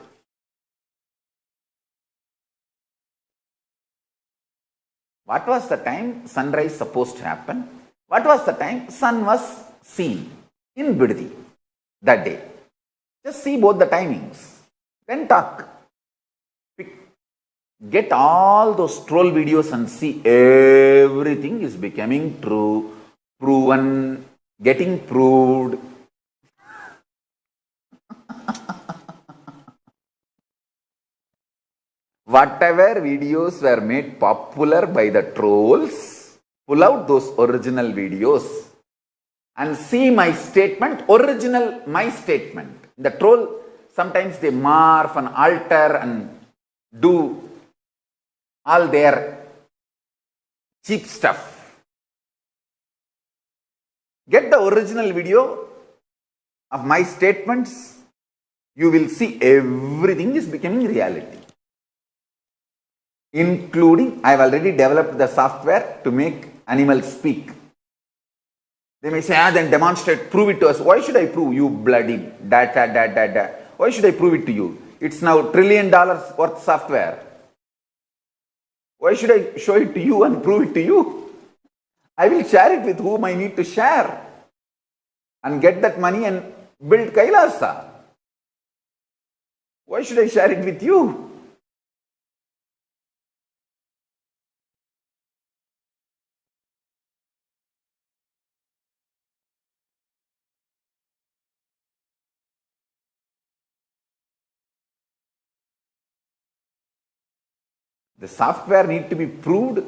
What was the time sunrise supposed to happen? What was the time sun was seen in Biddi that day? Just see both the timings. Then talk. Get all those troll videos and see everything is becoming true, proven, getting proved. Whatever videos were made popular by the trolls, pull out those original videos and see my statement, original my statement. The troll, sometimes they morph and alter and do all their cheap stuff. Get the original video of my statements, you will see everything is becoming reality. Including, I have already developed the software to make animals speak. They may say, then demonstrate, prove it to us. Why should I prove you bloody data? Why should I prove it to you? It's now $1 trillion worth software. Why should I show it to you and prove it to you? I will share it with whom I need to share and get that money and build Kailasa. Why should I share it with you? The software need to be proved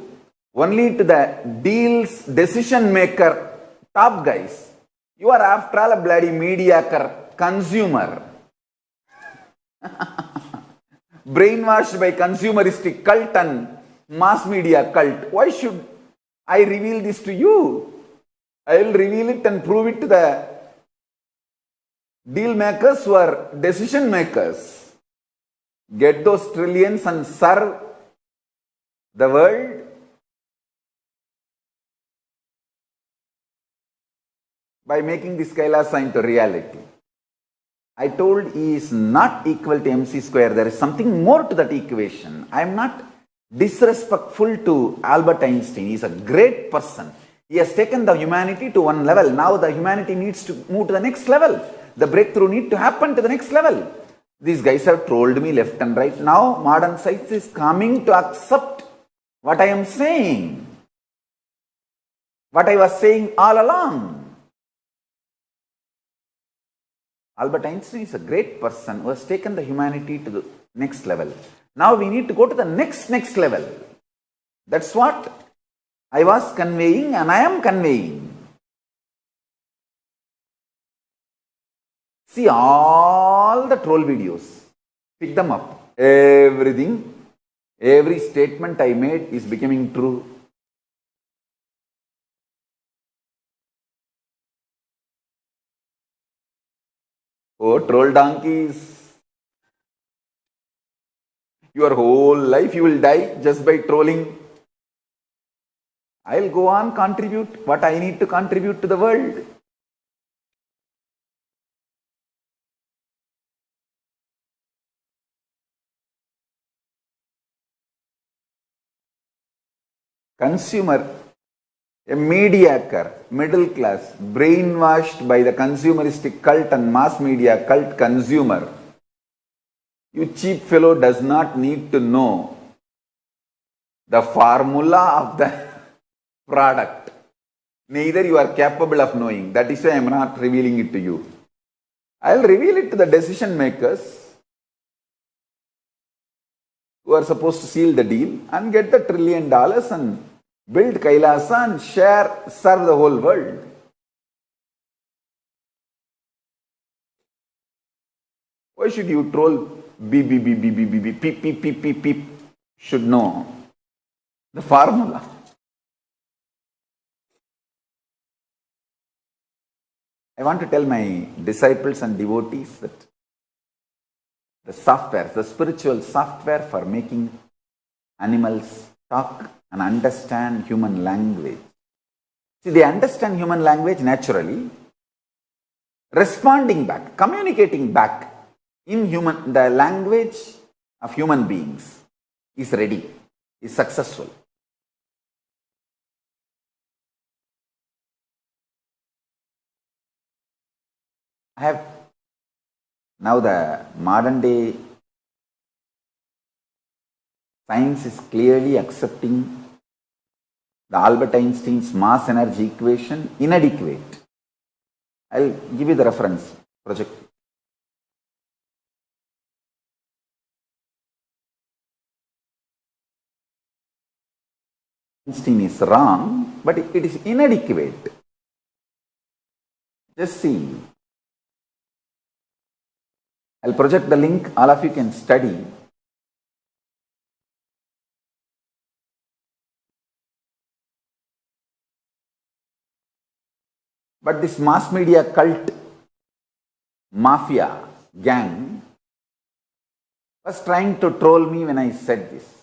only to the deal's decision maker, top guys. You are after all a bloody mediocre consumer. Brainwashed by consumeristic cult and mass media cult. Why should I reveal this to you? I will reveal it and prove it to the deal makers who are decision makers. Get those trillions and serve the world. By making this Kailasa into reality. I told E is not equal to mc square. There is something more to that equation. I am not disrespectful to Albert Einstein. He is a great person. He has taken the humanity to one level. Now the humanity needs to move to the next level. The breakthrough needs to happen to the next level. These guys have trolled me left and right. Now modern science is coming to accept what I am saying. What I was saying all along. Albert Einstein is a great person who has taken the humanity to the next level. Now we need to go to the next level. That's what I was conveying and I am conveying. See all the troll videos. Pick them up. Everything, every statement I made is becoming true. Oh, troll donkeys. Your whole life you will die just by trolling. I will go on contribute what I need to contribute to the world. Consumer, a mediocre, middle class, brainwashed by the consumeristic cult and mass media cult consumer. You cheap fellow does not need to know the formula of the product. Neither you are capable of knowing. That is why I am not revealing it to you. I will reveal it to the decision makers who are supposed to seal the deal and get the $1 trillion and build Kailasa and serve the whole world. Why should you troll beep, beep, beep, beep, beep, beep, beep, beep, beep, beep, beep? Should know the formula. I want to tell my disciples and devotees that the software, the spiritual software for making animals talk and understand human language. See, they understand human language naturally, responding back, communicating back in the language of human beings is ready, is successful. I have now the modern day science is clearly accepting the Albert Einstein's mass energy equation inadequate. I'll give you the reference project. Einstein is wrong, but it is inadequate. Just see. I'll project the link, all of you can study. But this mass media cult, mafia, gang was trying to troll me when I said this.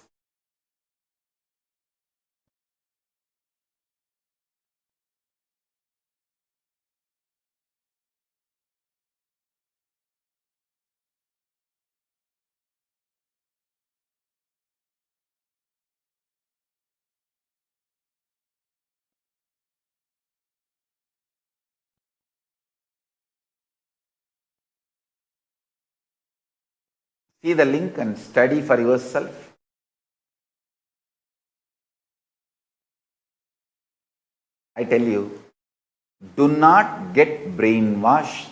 See the link and study for yourself. I tell you, do not get brainwashed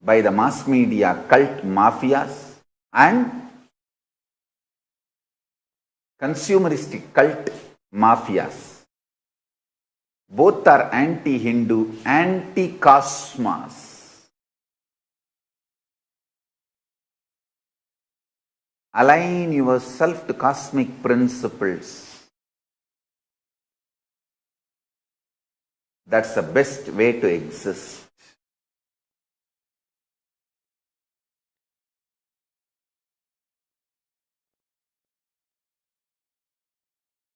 by the mass media cult mafias and consumeristic cult mafias. Both are anti-Hindu, anti-cosmos. Align yourself to cosmic principles. That's the best way to exist.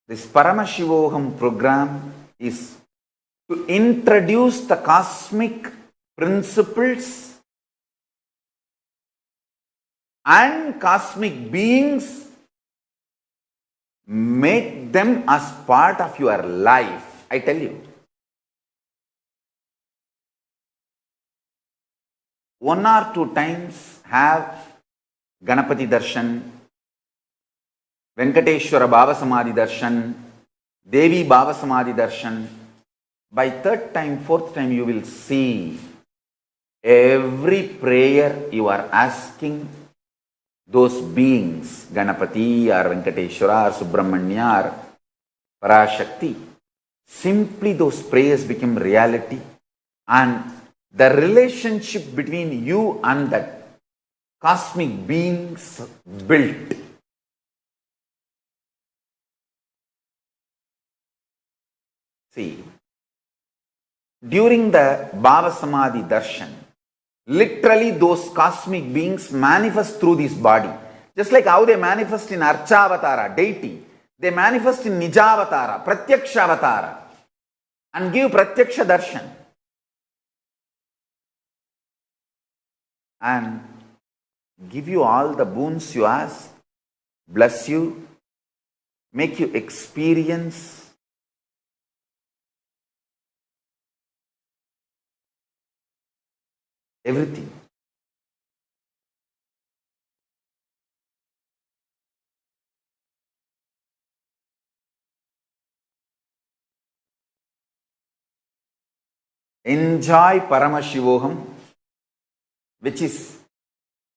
This Paramashivoham program is to introduce the cosmic principles and cosmic beings, make them as part of your life. I tell you, one or two times have Ganapati Darshan, Venkateshwara Baba Samadhi Darshan, Devi Baba Samadhi Darshan. By third time, fourth time, you will see every prayer you are asking those beings, Ganapati or Venkateshwara or Subramanya or Parashakti, simply those prayers become reality, and the relationship between you and that cosmic beings built. See, during the Baba Samadhi Darshan, literally those cosmic beings manifest through this body. Just like how they manifest in Archavatara, deity, they manifest in Nijavatara, Pratyakshavatara, and give Pratyaksha Darshan. And give you all the boons you ask, bless you, make you experience everything. Enjoy Paramashivoham, which is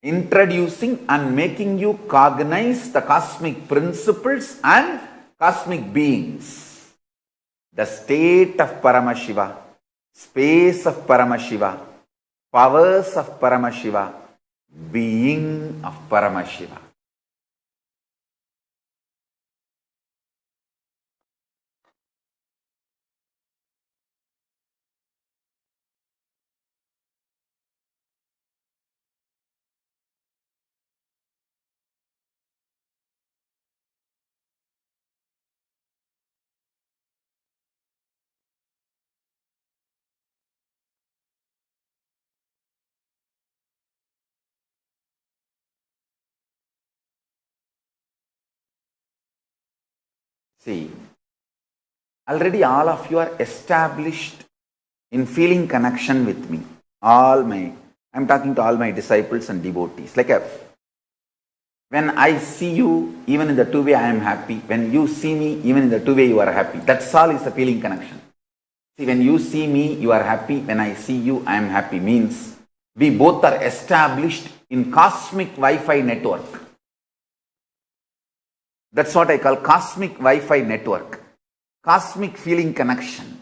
introducing and making you cognize the cosmic principles and cosmic beings. The state of Paramashiva, space of Paramashiva, powers of Paramashiva, being of Paramashiva. See, already all of you are established in feeling connection with me. I'm talking to all my disciples and devotees. When I see you, even in the two-way, I am happy. When you see me, even in the two-way, you are happy. That's all is a feeling connection. See, when you see me, you are happy. When I see you, I am happy. Means we both are established in cosmic Wi-Fi network. That's what I call cosmic Wi-Fi network. Cosmic feeling connection.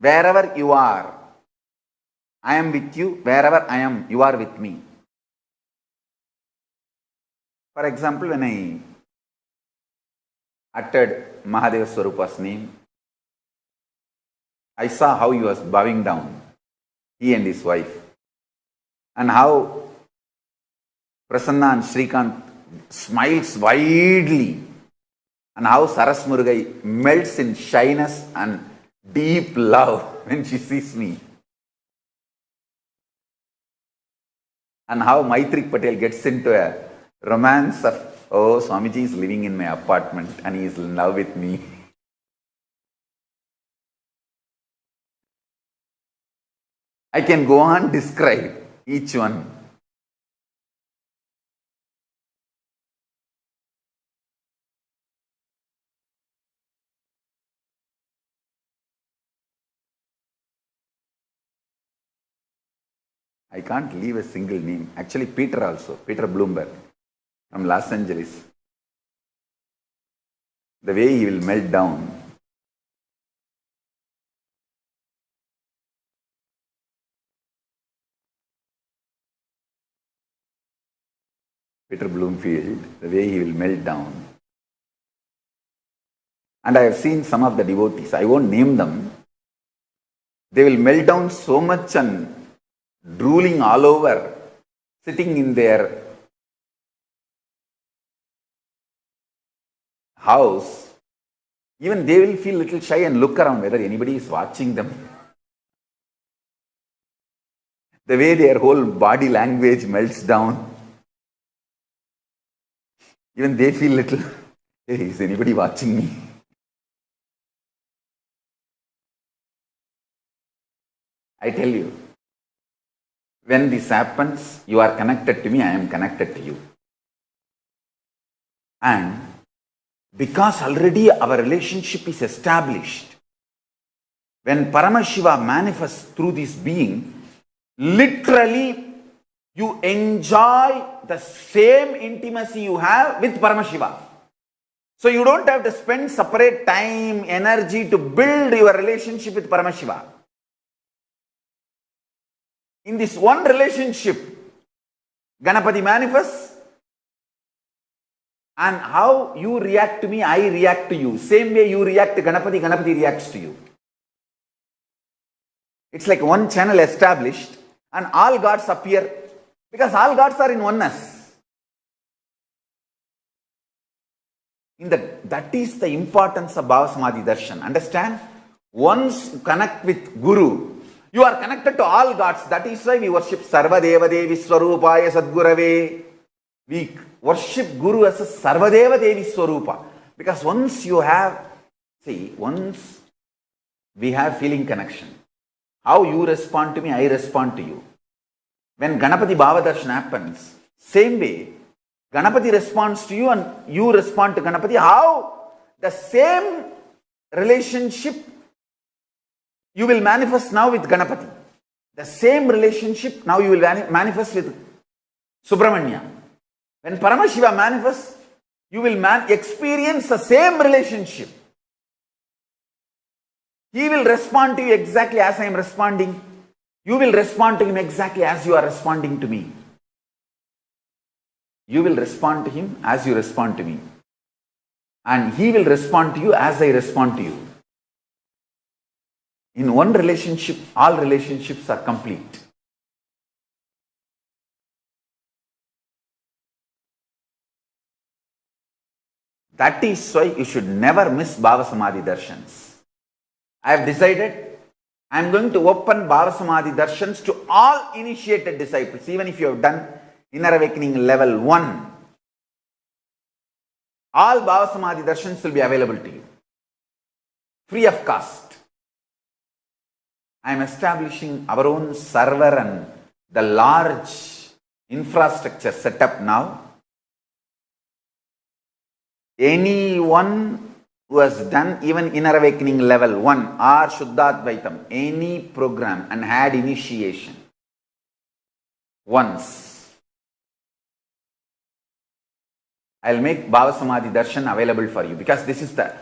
Wherever you are, I am with you. Wherever I am, you are with me. For example, when I uttered Mahadeva Swarupa's name, I saw how he was bowing down, he and his wife, and how Prasanna and Srikant smiles widely, and how Saras Murugai melts in shyness and deep love when she sees me, and how Maitrik Patel gets into a romance of, oh, Swamiji is living in my apartment and he is in love with me. I can go on describe each one. I can't leave a single name. Actually, Peter also, Peter Bloomberg from Los Angeles. The way he will melt down. Peter Bloomfield, the way he will melt down. And I have seen some of the devotees, I won't name them, they will melt down so much and drooling all over, sitting in their house. Even they will feel a little shy and look around whether anybody is watching them. The way their whole body language melts down. Even they feel little, hey, is anybody watching me? I tell you, when this happens, you are connected to me, I am connected to you. And because already our relationship is established, when Paramashiva manifests through this being, literally you enjoy the same intimacy you have with Paramashiva. So you don't have to spend separate time, energy to build your relationship with Paramashiva. In this one relationship, Ganapati manifests, and how you react to me, I react to you. Same way you react to Ganapati, Ganapati reacts to you. It's like one channel established and all gods appear because all gods are in oneness. That is the importance of Bhava Samadhi Darshan. Understand? Once you connect with Guru, you are connected to all gods. That is why we worship Sarva Deva Devi Swarupaya Sadgurave. We worship Guru as a Sarva Deva Devi Swarupa. Because once we have feeling connection. How you respond to me, I respond to you. When Ganapati Bhava Darshan happens, same way, Ganapati responds to you and you respond to Ganapati. How the same relationship you will manifest now with Ganapati. The same relationship now you will manifest with Subramanya. When Paramashiva manifests, you will experience the same relationship. He will respond to you exactly as I am responding. You will respond to him exactly as you are responding to me. You will respond to him as you respond to me. And he will respond to you as I respond to you. In one relationship, all relationships are complete. That is why you should never miss Bhava Samadhi Darshans. I have decided I am going to open Bhava Samadhi Darshans to all initiated disciples, even if you have done Inner Awakening level 1. All Bhava Samadhi Darshans will be available to you, free of cost. I am establishing our own server and the large infrastructure set up now. Anyone who has done even Inner Awakening level 1 or Shuddhadvaitam, any program and had initiation once, I will make Bhava Samadhi Darshan available for you because this is the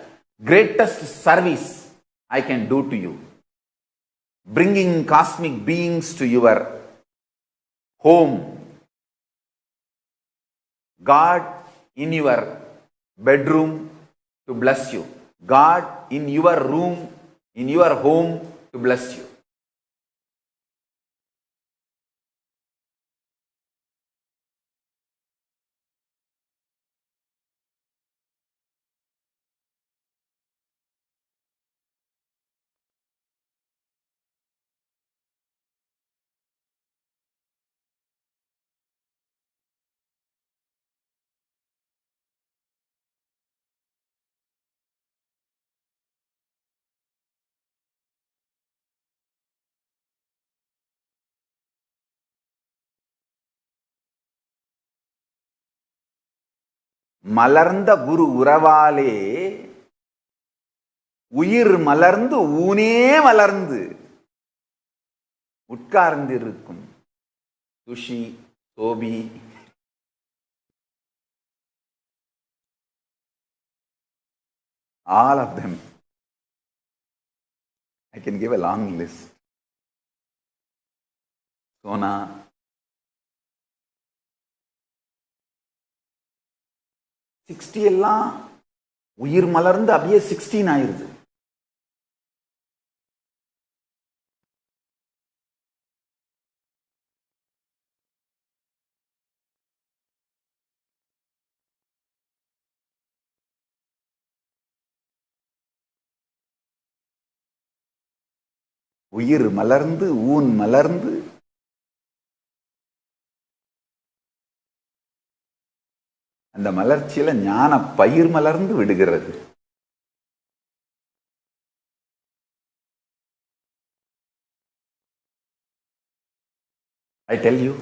greatest service I can do to you. Bringing cosmic beings to your home. God in your bedroom to bless you. God in your room, in your home to bless you. மலர்ந்த குரு உறவாலே உயிர் மலர்ந்து ஊனே மலர்ந்து உட்கார்ந்திருக்கும் Sushi, Sophie, all of them. I can give a long list. Sona, 60 எல்லாம் உயிர் மலர்ந்து அப்படியே 16 ஆயிருது. உயிர் மலர்ந்து ஊன் மலர்ந்து அந்த மலர்ச்சியில ஞான பயிர் மலர்ந்து விடுகிறது. I tell you,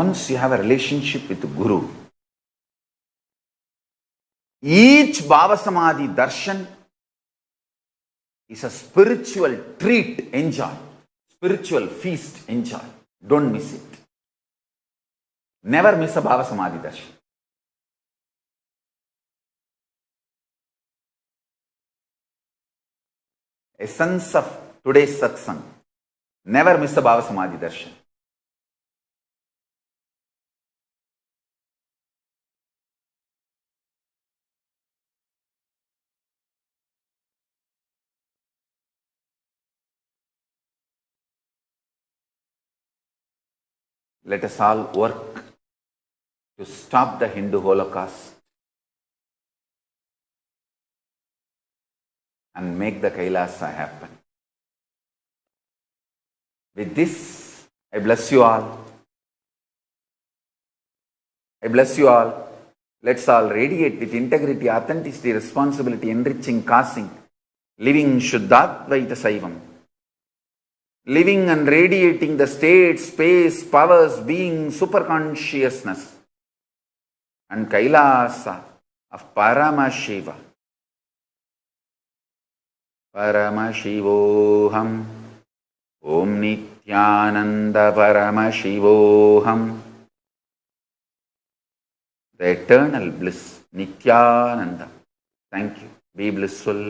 once you have a relationship with the Guru, each Bhava Samadhi darshan is a spiritual treat. Enjoy. Spiritual feast. Enjoy. Don't miss it. Never miss a Bhava Samadhi darshan. Essence of today's satsang. Never miss a Bhava Samadhi darshan. Let us all work to stop the Hindu Holocaust and make the Kailasa happen. With this, I bless you all. I bless you all. Let's all radiate with integrity, authenticity, responsibility, enriching, causing, living Shuddhadvaita Saivam. Living and radiating the state, space, powers, being, superconsciousness, and Kailasa of Paramashiva. Paramashivoham. Om Nityananda Paramashivoham. The eternal bliss, Nityananda. Thank you. Be blissful.